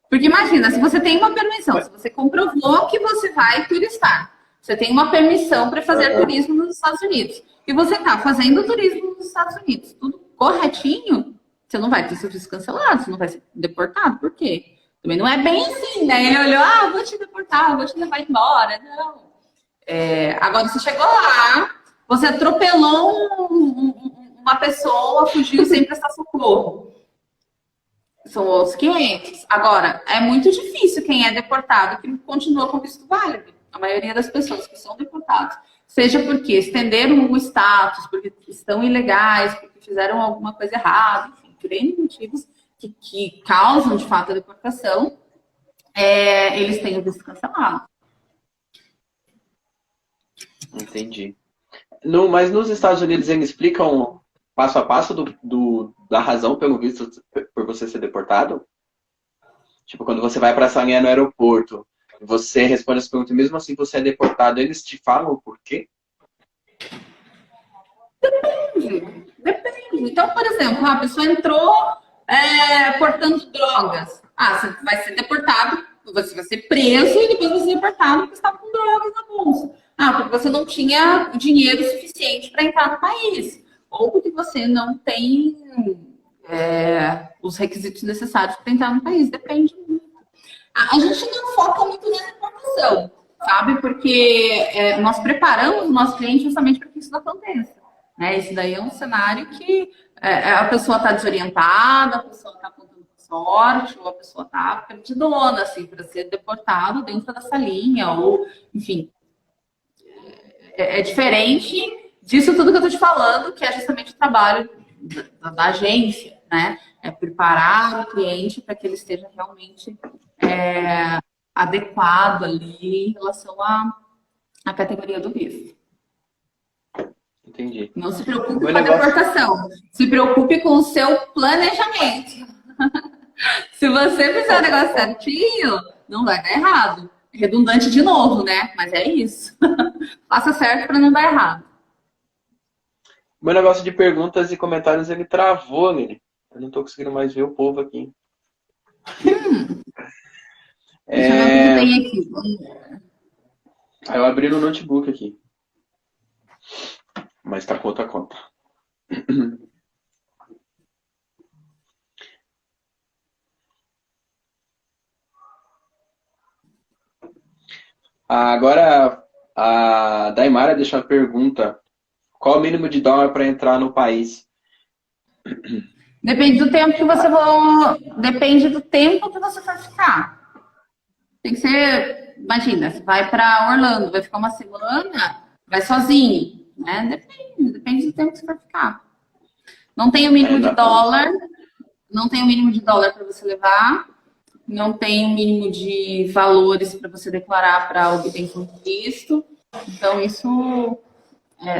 Porque imagina, se você tem uma permissão, se você comprovou que você vai turistar, você tem uma permissão para fazer turismo nos Estados Unidos, e você está fazendo turismo nos Estados Unidos, tudo corretinho, você não vai ter seu visto cancelado, você não vai ser deportado. Por quê? Também não é bem assim, né? Ele olhou, vou te deportar, vou te levar embora. Não. Agora, você chegou lá, você atropelou uma pessoa, fugiu sem prestar socorro. São os 500. Agora, é muito difícil quem é deportado que continua com visto válido. A maioria das pessoas que são deportadas, seja porque estenderam o status, porque estão ilegais, porque fizeram alguma coisa errada, enfim, por N motivos que causam, de fato, a deportação, eles têm o visto cancelado. Entendi. Mas nos Estados Unidos eles explicam passo a passo da razão pelo visto por você ser deportado? Tipo, quando você vai para a salinha no aeroporto, você responde as perguntas, mesmo assim você é deportado, eles te falam o porquê? Depende. Então, por exemplo, a pessoa entrou portando drogas. Você vai ser deportado, você vai ser preso e depois vai ser deportado porque estava com drogas na bolsa. Porque você não tinha dinheiro suficiente para entrar no país. Ou porque você não tem os requisitos necessários para entrar no país. Depende muito. A gente não foca muito na deportação, sabe? Porque nós preparamos o nosso cliente justamente para que isso não aconteça. Né? Esse daí é um cenário que a pessoa está desorientada, a pessoa está contando com sorte, ou a pessoa está perdidona, assim, para ser deportado dentro dessa linha, ou, enfim. É diferente disso tudo que eu estou te falando, que é justamente o trabalho da agência, né? É preparar o cliente para que ele esteja realmente adequado ali em relação à categoria do visto. Entendi. Não se preocupe com a deportação. Se preocupe com o seu planejamento. Se você fizer o negócio certinho, não vai dar errado. Redundante de novo, né? Mas é isso. Faça certo para não dar errado. Meu negócio de perguntas e comentários, ele travou, né? Eu não tô conseguindo mais ver o povo aqui. Deixa eu ver o que tem aqui. Aí eu abri no notebook aqui. Mas tá com outra conta. Agora, a Daimara deixou a pergunta. Qual o mínimo de dólar para entrar no país? Depende do tempo que você Depende do tempo que você vai ficar. Tem que ser... Imagina, você vai para Orlando, vai ficar uma semana, vai sozinho, né? Depende do tempo que você vai ficar. Não tem o mínimo de dólar. Não tem o mínimo de dólar para você levar. Não tem o mínimo de valores para você declarar para obtenção de visto. Então, isso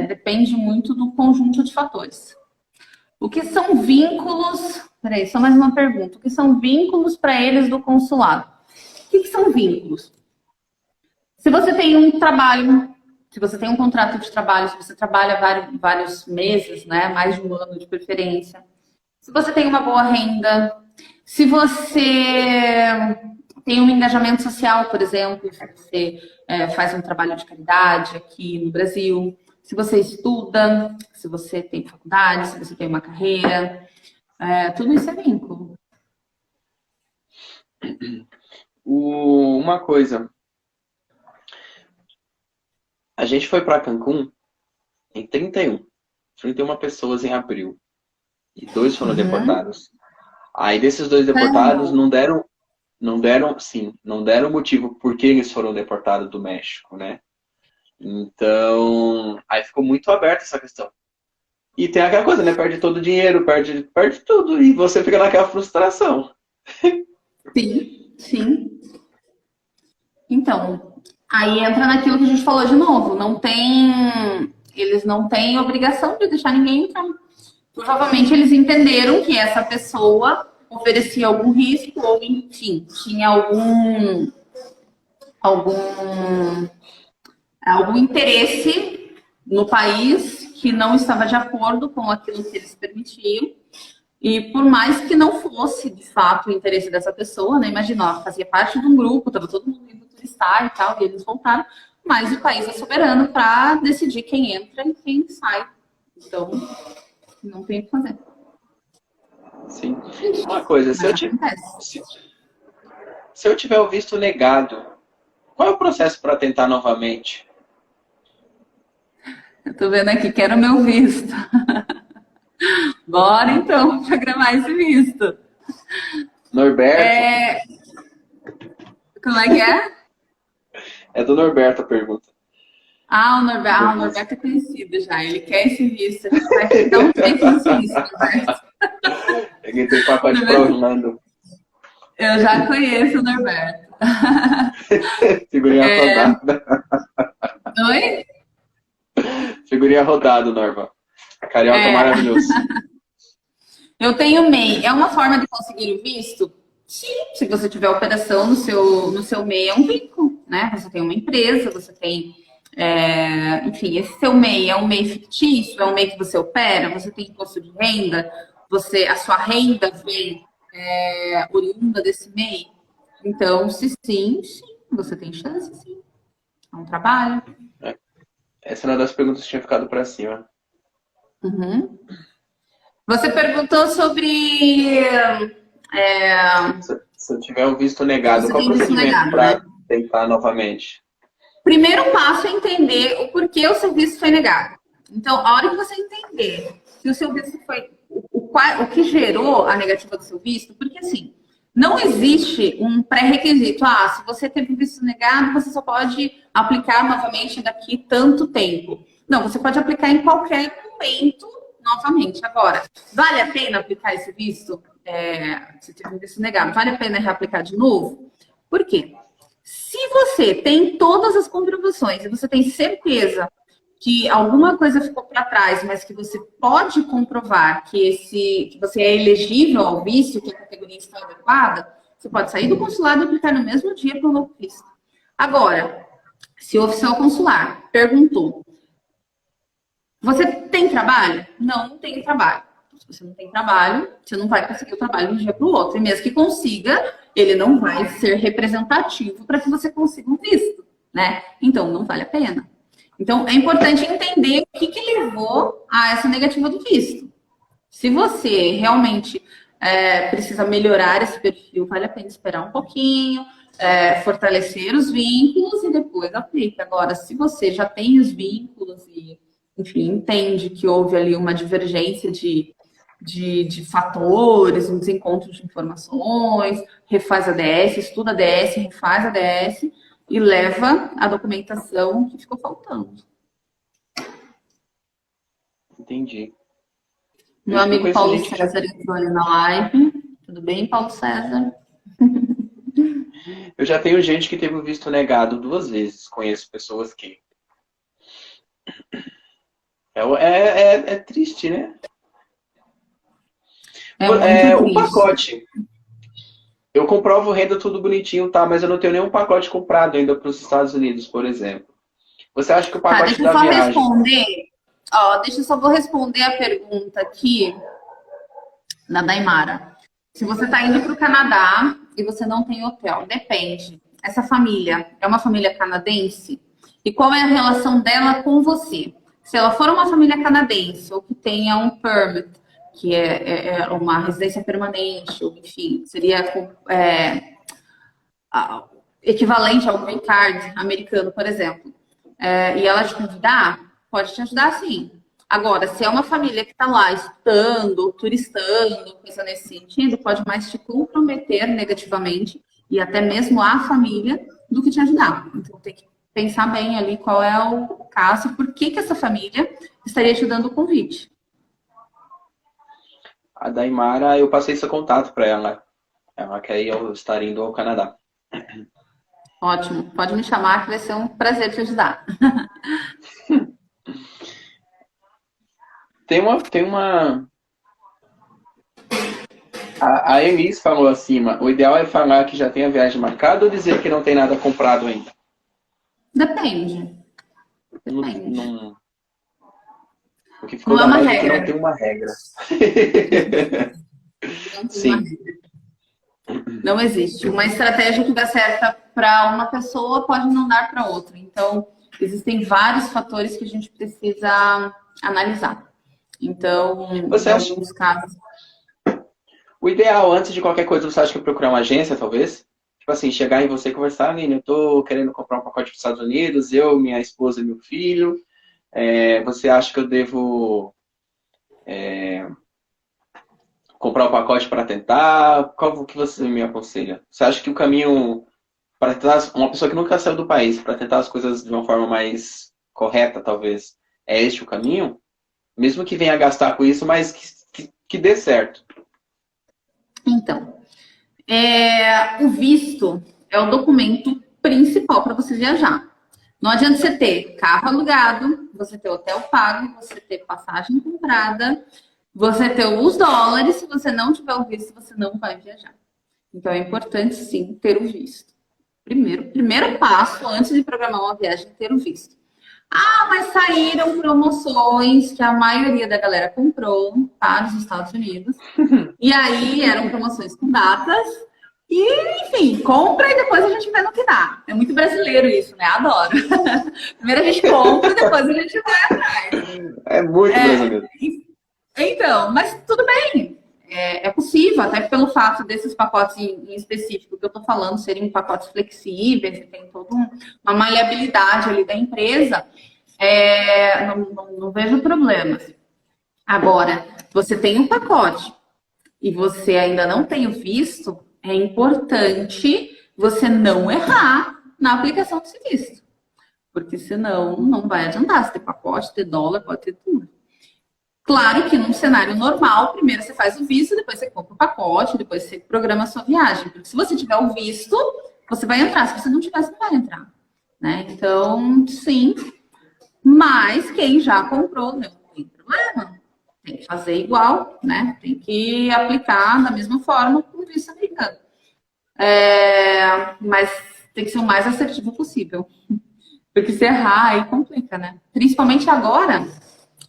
depende muito do conjunto de fatores. O que são vínculos? Peraí, só mais uma pergunta. O que são vínculos para eles do consulado? O que são vínculos? Se você tem um trabalho, se você tem um contrato de trabalho, se você trabalha vários meses, né, mais de um ano de preferência, se você tem uma boa renda, se você tem um engajamento social, por exemplo, se você faz um trabalho de caridade aqui no Brasil, se você estuda, se você tem faculdade, se você tem uma carreira, tudo isso é vínculo. Uma coisa, a gente foi para Cancún em 31 pessoas em abril e 2 foram deportados. Aí desses 2 deportados não deram motivo por que eles foram deportados do México, né? Então, aí ficou muito aberta essa questão. E tem aquela coisa, né? Perde todo o dinheiro, perde tudo, e você fica naquela frustração. Sim, sim. Então, aí entra naquilo que a gente falou de novo. Eles não têm obrigação de deixar ninguém entrar. Provavelmente eles entenderam que essa pessoa oferecia algum risco ou, enfim, tinha algum interesse no país que não estava de acordo com aquilo que eles permitiam. E por mais que não fosse, de fato, o interesse dessa pessoa, né? Imagina, ela fazia parte de um grupo, estava todo mundo indo turistar e tal, e eles voltaram, mas o país é soberano para decidir quem entra e quem sai. Então, não tem o que fazer. Sim. Uma coisa, se eu tiver o visto negado, qual é o processo para tentar novamente? Eu tô vendo aqui, quero meu visto. Bora então programar esse visto. Norberto? Como é que é? É do Norberto a pergunta. O Norberto é conhecido já. Ele quer esse visto. A gente vai ter que dar um jeito nesse visto, Norberto. Ele tem pacote para Orlando. Eu já conheço o Norberto. Figurinha rodada. Oi? Figurinha rodada, Norma. Carioca maravilhoso. Eu tenho MEI. É uma forma de conseguir o visto? Sim, se você tiver operação no seu MEI, é um vínculo, né? Você tem uma empresa, você tem... enfim, esse seu MEI é um MEI fictício, é um MEI que você opera, você tem imposto de renda, a sua renda vem oriunda desse MEI. Então, se sim, você tem chance, sim. É um trabalho. Essa é uma das perguntas que tinha ficado para cima. Uhum. Você perguntou sobre... Se eu tiver o visto negado, qual é o procedimento para tentar novamente? Primeiro passo é entender o porquê o seu visto foi negado. Então, a hora que você entender que o seu visto foi... O que gerou a negativa do seu visto, porque assim, não existe um pré-requisito. Se você teve o visto negado, você só pode aplicar novamente daqui tanto tempo. Não, você pode aplicar em qualquer momento novamente. Agora, vale a pena aplicar esse visto? Se teve um visto negado, vale a pena reaplicar de novo? Por quê? Se você tem todas as comprovações e você tem certeza que alguma coisa ficou para trás, mas que você pode comprovar que você é elegível ao visto, que a categoria está adequada, você pode sair do consulado e aplicar no mesmo dia para o novo visto. Agora, se o oficial consular perguntou, você tem trabalho? Não, não tenho trabalho. Se você não tem trabalho, você não vai conseguir o trabalho de um dia para o outro. E mesmo que consiga, ele não vai ser representativo para que você consiga um visto, né? Então, não vale a pena. Então, é importante entender o que levou a essa negativa do visto. Se você realmente precisa melhorar esse perfil, vale a pena esperar um pouquinho, fortalecer os vínculos e depois aplica. Agora, se você já tem os vínculos e, enfim, entende que houve ali uma divergência de fatores, um desencontro de informações, refaz a DS, estuda a DS, refaz a DS e leva a documentação que ficou faltando. Entendi. Meu amigo Paulo César entrou ali na live. Tudo bem, Paulo César? Eu já tenho gente que teve o visto negado 2 vezes. Conheço pessoas que... É triste, né? É muito O triste. pacote. Eu comprovo renda tudo bonitinho, tá? Mas eu não tenho nenhum pacote comprado ainda para os Estados Unidos, por exemplo. Você acha que o Tá, pacote deixa eu da só viagem... responder. Ó, deixa eu só vou responder a pergunta aqui da Daimara. Se você está indo para o Canadá e você não tem hotel, depende. Essa família é uma família canadense? E qual é a relação dela com você? Se ela for uma família canadense ou que tenha um permit, que é uma residência permanente, ou enfim, seria equivalente ao green card americano, por exemplo, e ela te convidar, pode te ajudar sim. Agora, se é uma família que está lá estudando, turistando, coisa nesse sentido, pode mais te comprometer negativamente e até mesmo a família do que te ajudar. Então, tem que pensar bem ali qual é o caso, por que essa família estaria te dando o convite. A Daimara, eu passei seu contato para ela. Ela quer eu estar indo ao Canadá. Ótimo, pode me chamar que vai ser um prazer te ajudar. Tem uma. A Elis falou acima, o ideal é falar que já tem a viagem marcada ou dizer que não tem nada comprado ainda? Depende, Não, depende. não- o que ficou Não é da uma live é que não tem regra. uma regra. Não tem uma Sim. regra. Não existe. Uma estratégia que dá certa para uma pessoa pode não dar para outra. Então, existem vários fatores que a gente precisa analisar. Então, Você em acha, alguns casos. o ideal, antes de qualquer coisa, você acha que eu procurar uma agência, talvez? Tipo assim, chegar em você e conversar, Aline, eu tô querendo comprar um pacote para os Estados Unidos, eu, minha esposa e meu filho. Você acha que eu devo comprar o pacote para tentar? Qual que você me aconselha? Você acha que o caminho para tentar, uma pessoa que nunca saiu do país, para tentar as coisas de uma forma mais correta, talvez, é este o caminho? Mesmo que venha a gastar com isso, mas que dê certo. Então, o visto é o documento principal para você viajar. Não adianta você ter carro alugado, você ter hotel pago, você ter passagem comprada, você ter os dólares. Se você não tiver o visto, você não vai viajar. Então é importante sim ter o visto. Primeiro passo antes de programar uma viagem, ter o visto. Ah, mas saíram promoções que a maioria da galera comprou para os Estados Unidos. E aí eram promoções com datas. E, enfim, compra e depois a gente vê no que dá. É muito brasileiro isso, né? Adoro. Primeiro a gente compra e depois a gente vai atrás. É muito brasileiro. Então, mas tudo bem. É possível, até pelo fato desses pacotes em específico que eu estou falando serem pacotes flexíveis e tem toda uma maleabilidade ali da empresa. Não vejo problemas. Agora, você tem um pacote e você ainda não tem o visto, é importante você não errar na aplicação desse visto. Porque senão não vai adiantar. Você ter pacote, ter dólar, pode ter tudo. Claro que num cenário normal, primeiro você faz o visto, depois você compra o pacote, depois você programa a sua viagem. Porque se você tiver o visto, você vai entrar. Se você não tiver, você não vai entrar. Né? Então, sim. Mas quem já comprou, não tem problema. Tem que fazer igual, né? Tem que aplicar da mesma forma com o visto americano. Mas tem que ser o mais assertivo possível. Porque se errar, aí complica, né? Principalmente agora,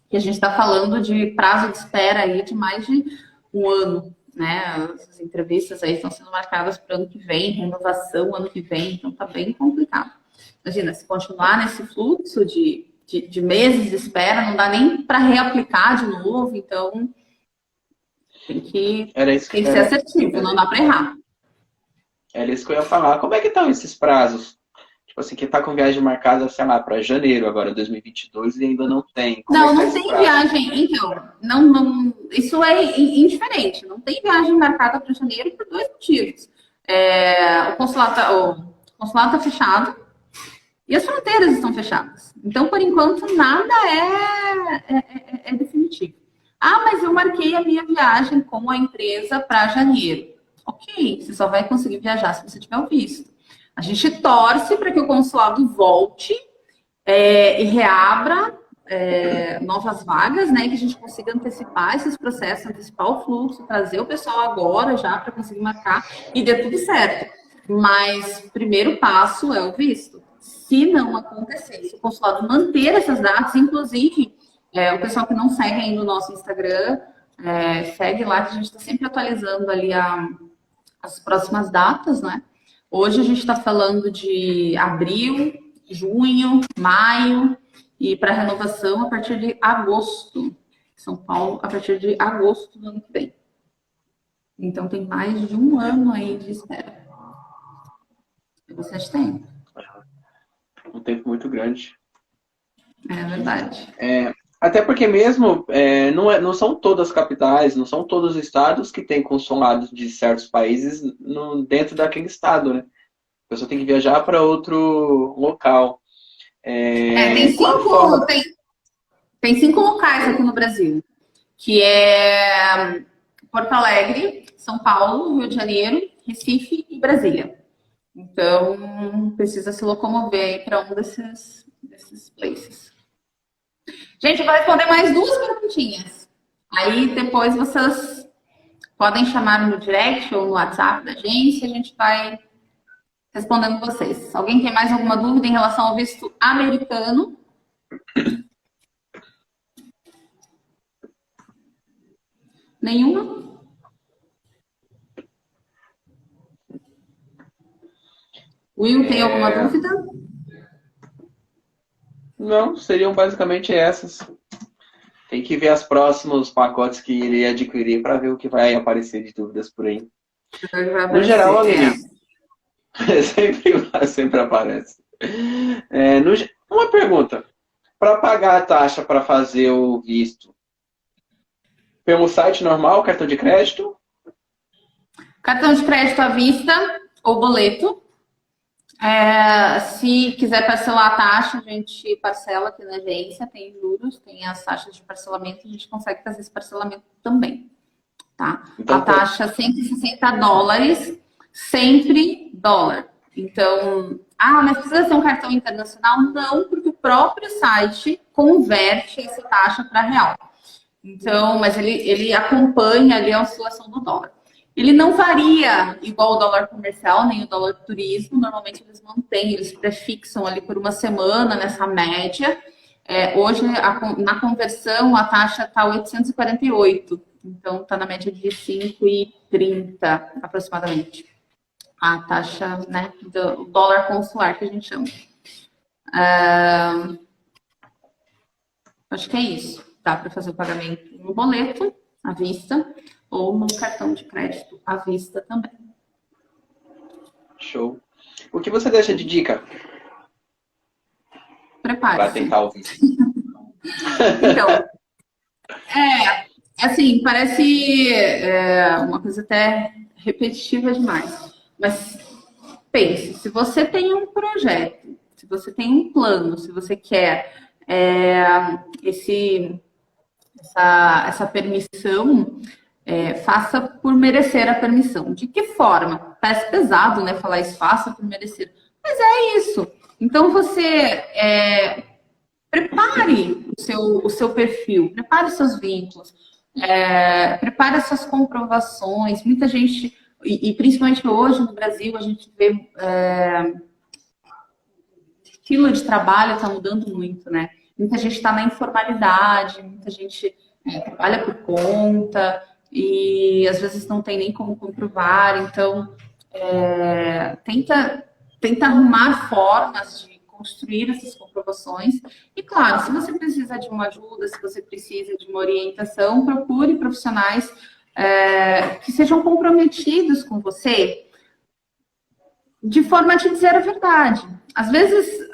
que a gente está falando de prazo de espera aí de mais de um ano, né? As entrevistas aí estão sendo marcadas para o ano que vem, renovação ano que vem, então tá bem complicado. Imagina, se continuar nesse fluxo de meses de espera, não dá nem para reaplicar de novo, então tem que ser assertivo, não dá para errar. Era isso que eu ia falar. Como é que estão esses prazos? Tipo assim, que tá com viagem marcada, sei lá, para janeiro agora, 2022, e ainda não tem. Como é que tá Não esse tem prazo? viagem, então, não, isso é indiferente. Não tem viagem marcada para janeiro por dois motivos. O consulado tá fechado e as fronteiras estão fechadas. Então, por enquanto, nada é definitivo. Ah, mas eu marquei a minha viagem com a empresa para janeiro. Ok, você só vai conseguir viajar se você tiver o visto. A gente torce para que o consulado volte e reabra novas vagas, né? Que a gente consiga antecipar esses processos, antecipar o fluxo, trazer o pessoal agora já para conseguir marcar e dê tudo certo. Mas o primeiro passo é o visto. Se não acontecer, se o consulado manter essas datas, inclusive o pessoal que não segue ainda o nosso Instagram, segue lá que a gente está sempre atualizando ali as próximas datas, né? Hoje a gente está falando de abril, junho, maio e para renovação a partir de agosto. São Paulo a partir de agosto do ano que vem. Então tem mais de um ano aí de espera. É bastante tempo. Um tempo muito grande. É verdade. Até porque mesmo não são todas as capitais, não são todos os estados que têm consulados de certos países dentro daquele estado, né? A pessoa tem que viajar para outro local. Tem 5 locais aqui no Brasil, que é Porto Alegre, São Paulo, Rio de Janeiro, Recife e Brasília. Então, precisa se locomover aí para um desses places. Gente, eu vou responder mais 2 perguntinhas. Aí, depois, vocês podem chamar no direct ou no WhatsApp da agência, a gente vai respondendo vocês. Alguém tem mais alguma dúvida em relação ao visto americano? Nenhuma? Will, tem alguma dúvida? Não, seriam basicamente essas. Tem que ver os próximos pacotes que irei adquirir para ver o que vai aparecer de dúvidas por aí. No geral, sempre aparece. Uma pergunta. Para pagar a taxa para fazer o visto, pelo site normal, cartão de crédito? Cartão de crédito à vista ou boleto. Se quiser parcelar a taxa, a gente parcela aqui na agência, tem juros, tem as taxas de parcelamento, a gente consegue fazer esse parcelamento também, tá? Então, a taxa é $160, sempre dólar. Então, mas precisa ser um cartão internacional? Não, porque o próprio site converte essa taxa para real. Então, mas ele acompanha ali a oscilação do dólar. Ele não varia igual o dólar comercial, nem o dólar turismo. Normalmente eles mantêm, eles prefixam ali por uma semana nessa média. Hoje, na conversão, a taxa está 848. Então, está na média de 5,30 aproximadamente. A taxa, né, do dólar consular, que a gente chama. Acho que é isso. Dá para fazer o pagamento no boleto, à vista, ou no cartão de crédito à vista também. Show. O que você deixa de dica? Prepare-se. Para tentar ouvir. Então, assim, parece uma coisa até repetitiva demais. Mas pense, se você tem um projeto, se você tem um plano, se você quer essa permissão, faça por merecer a permissão. De que forma? Parece pesado, né? Falar isso, faça por merecer. Mas é isso. Então, você prepare o seu perfil, prepare os seus vínculos, prepare as suas comprovações. Muita gente, e principalmente hoje no Brasil, a gente vê o estilo de trabalho está mudando muito, né? Muita gente está na informalidade, muita gente trabalha por conta e às vezes não tem nem como comprovar. Então, tenta arrumar formas de construir essas comprovações. E, claro, se você precisa de uma ajuda, se você precisa de uma orientação, procure profissionais que sejam comprometidos com você de forma a te dizer a verdade. Às vezes,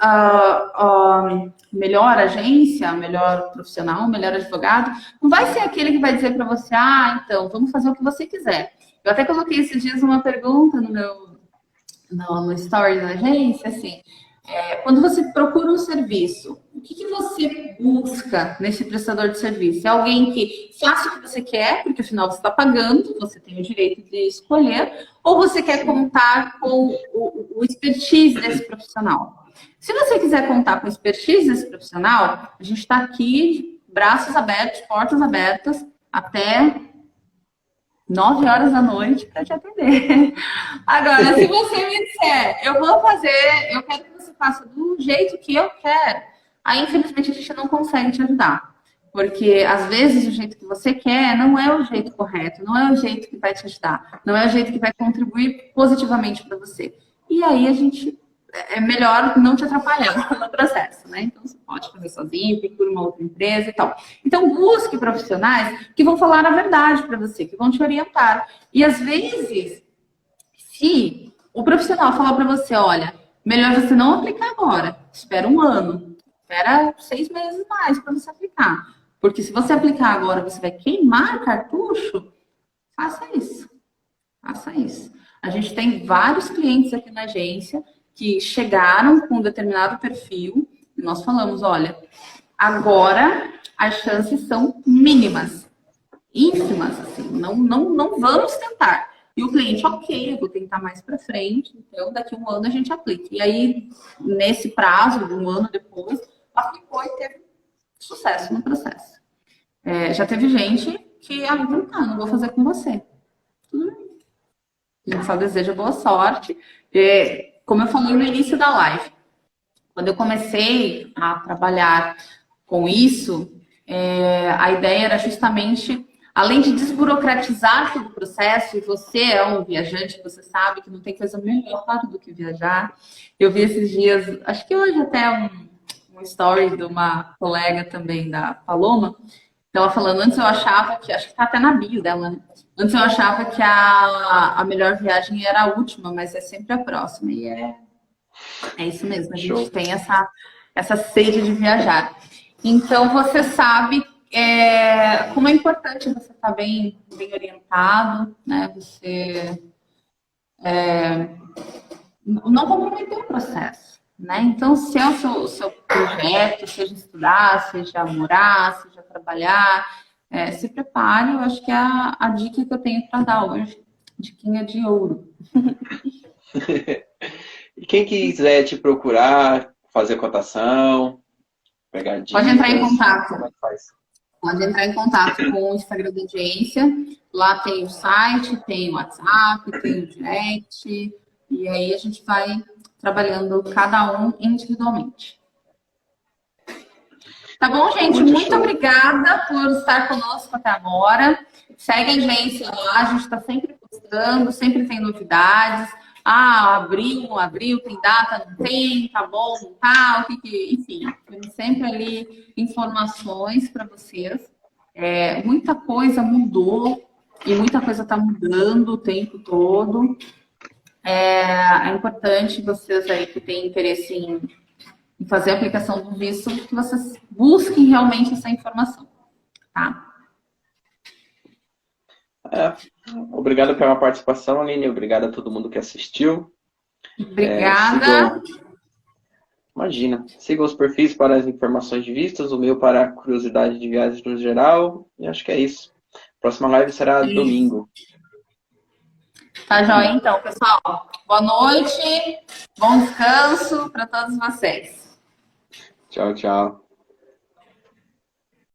melhor agência, melhor profissional, melhor advogado, não vai ser aquele que vai dizer para você, então, vamos fazer o que você quiser. Eu até coloquei esses dias uma pergunta no story da agência, assim, quando você procura um serviço, o que você busca nesse prestador de serviço? É alguém que faça o que você quer, porque afinal você está pagando, você tem o direito de escolher, ou você quer contar com o expertise desse profissional? Se você quiser contar com a expertise desse profissional, a gente está aqui, braços abertos, portas abertas, até 9 horas da noite para te atender. Agora, se você me disser, eu quero que você faça do jeito que eu quero, aí infelizmente a gente não consegue te ajudar. Porque às vezes o jeito que você quer não é o jeito correto, não é o jeito que vai te ajudar, não é o jeito que vai contribuir positivamente para você. E aí é melhor não te atrapalhar no processo, né? Então você pode fazer sozinho, procure uma outra empresa e tal. Então busque profissionais que vão falar a verdade para você, que vão te orientar. E às vezes, se o profissional falar para você, olha, melhor você não aplicar agora, espera um ano, espera 6 meses mais para você aplicar. Porque se você aplicar agora, você vai queimar cartucho, faça isso. Faça isso. A gente tem vários clientes aqui na agência que chegaram com um determinado perfil e nós falamos, olha, agora as chances são mínimas, ínfimas, assim, não vamos tentar. E o cliente, ok, eu vou tentar mais para frente, então daqui a um ano a gente aplica. E aí, nesse prazo de um ano depois, aplicou e teve sucesso no processo. Já teve gente que, não vou fazer com você. Tudo bem. A gente só deseja boa sorte. Como eu falei no início da live, quando eu comecei a trabalhar com isso, a ideia era justamente, além de desburocratizar todo o processo, e você é um viajante, você sabe que não tem coisa melhor do que viajar. Eu vi esses dias, acho que hoje até um story de uma colega também, da Paloma, ela falando, antes eu achava que, acho que tá até na bio dela, né? Antes eu achava que a melhor viagem era a última, mas é sempre a próxima. E é isso mesmo, a gente tem essa sede de viajar. Então você sabe como é importante você estar bem orientado, né? Você não comprometer o processo, né? Então, se é o seu projeto, seja estudar, seja morar, seja trabalhar, se prepare. Eu acho que é a dica que eu tenho para dar hoje. Diquinha de ouro. E quem quiser te procurar, fazer cotação, pegar dicas... Pode entrar em contato. Como é que faz? Pode entrar em contato com o Instagram da agência. Lá tem o site, tem o WhatsApp, tem o direct. E aí a gente vai trabalhando cada um individualmente. Tá bom, gente? Muito obrigada por estar conosco até agora. Segue a agência lá, a gente está sempre postando, sempre tem novidades. Abriu, não abriu, tem data, não tem, tá bom, não tá, enfim, temos sempre ali informações para vocês. Muita coisa mudou e muita coisa está mudando o tempo todo. É importante vocês aí que têm interesse em fazer a aplicação do visto, que vocês busquem realmente essa informação, tá? Obrigado pela participação, Aline. Obrigado a todo mundo que assistiu. Obrigada. Imagina. Sigam os perfis para as informações de vistos, o meu para a curiosidade de viagens no geral. E acho que é isso. Próxima live será domingo. Tá joia, então, pessoal. Boa noite, bom descanso para todos vocês. Tchau, tchau.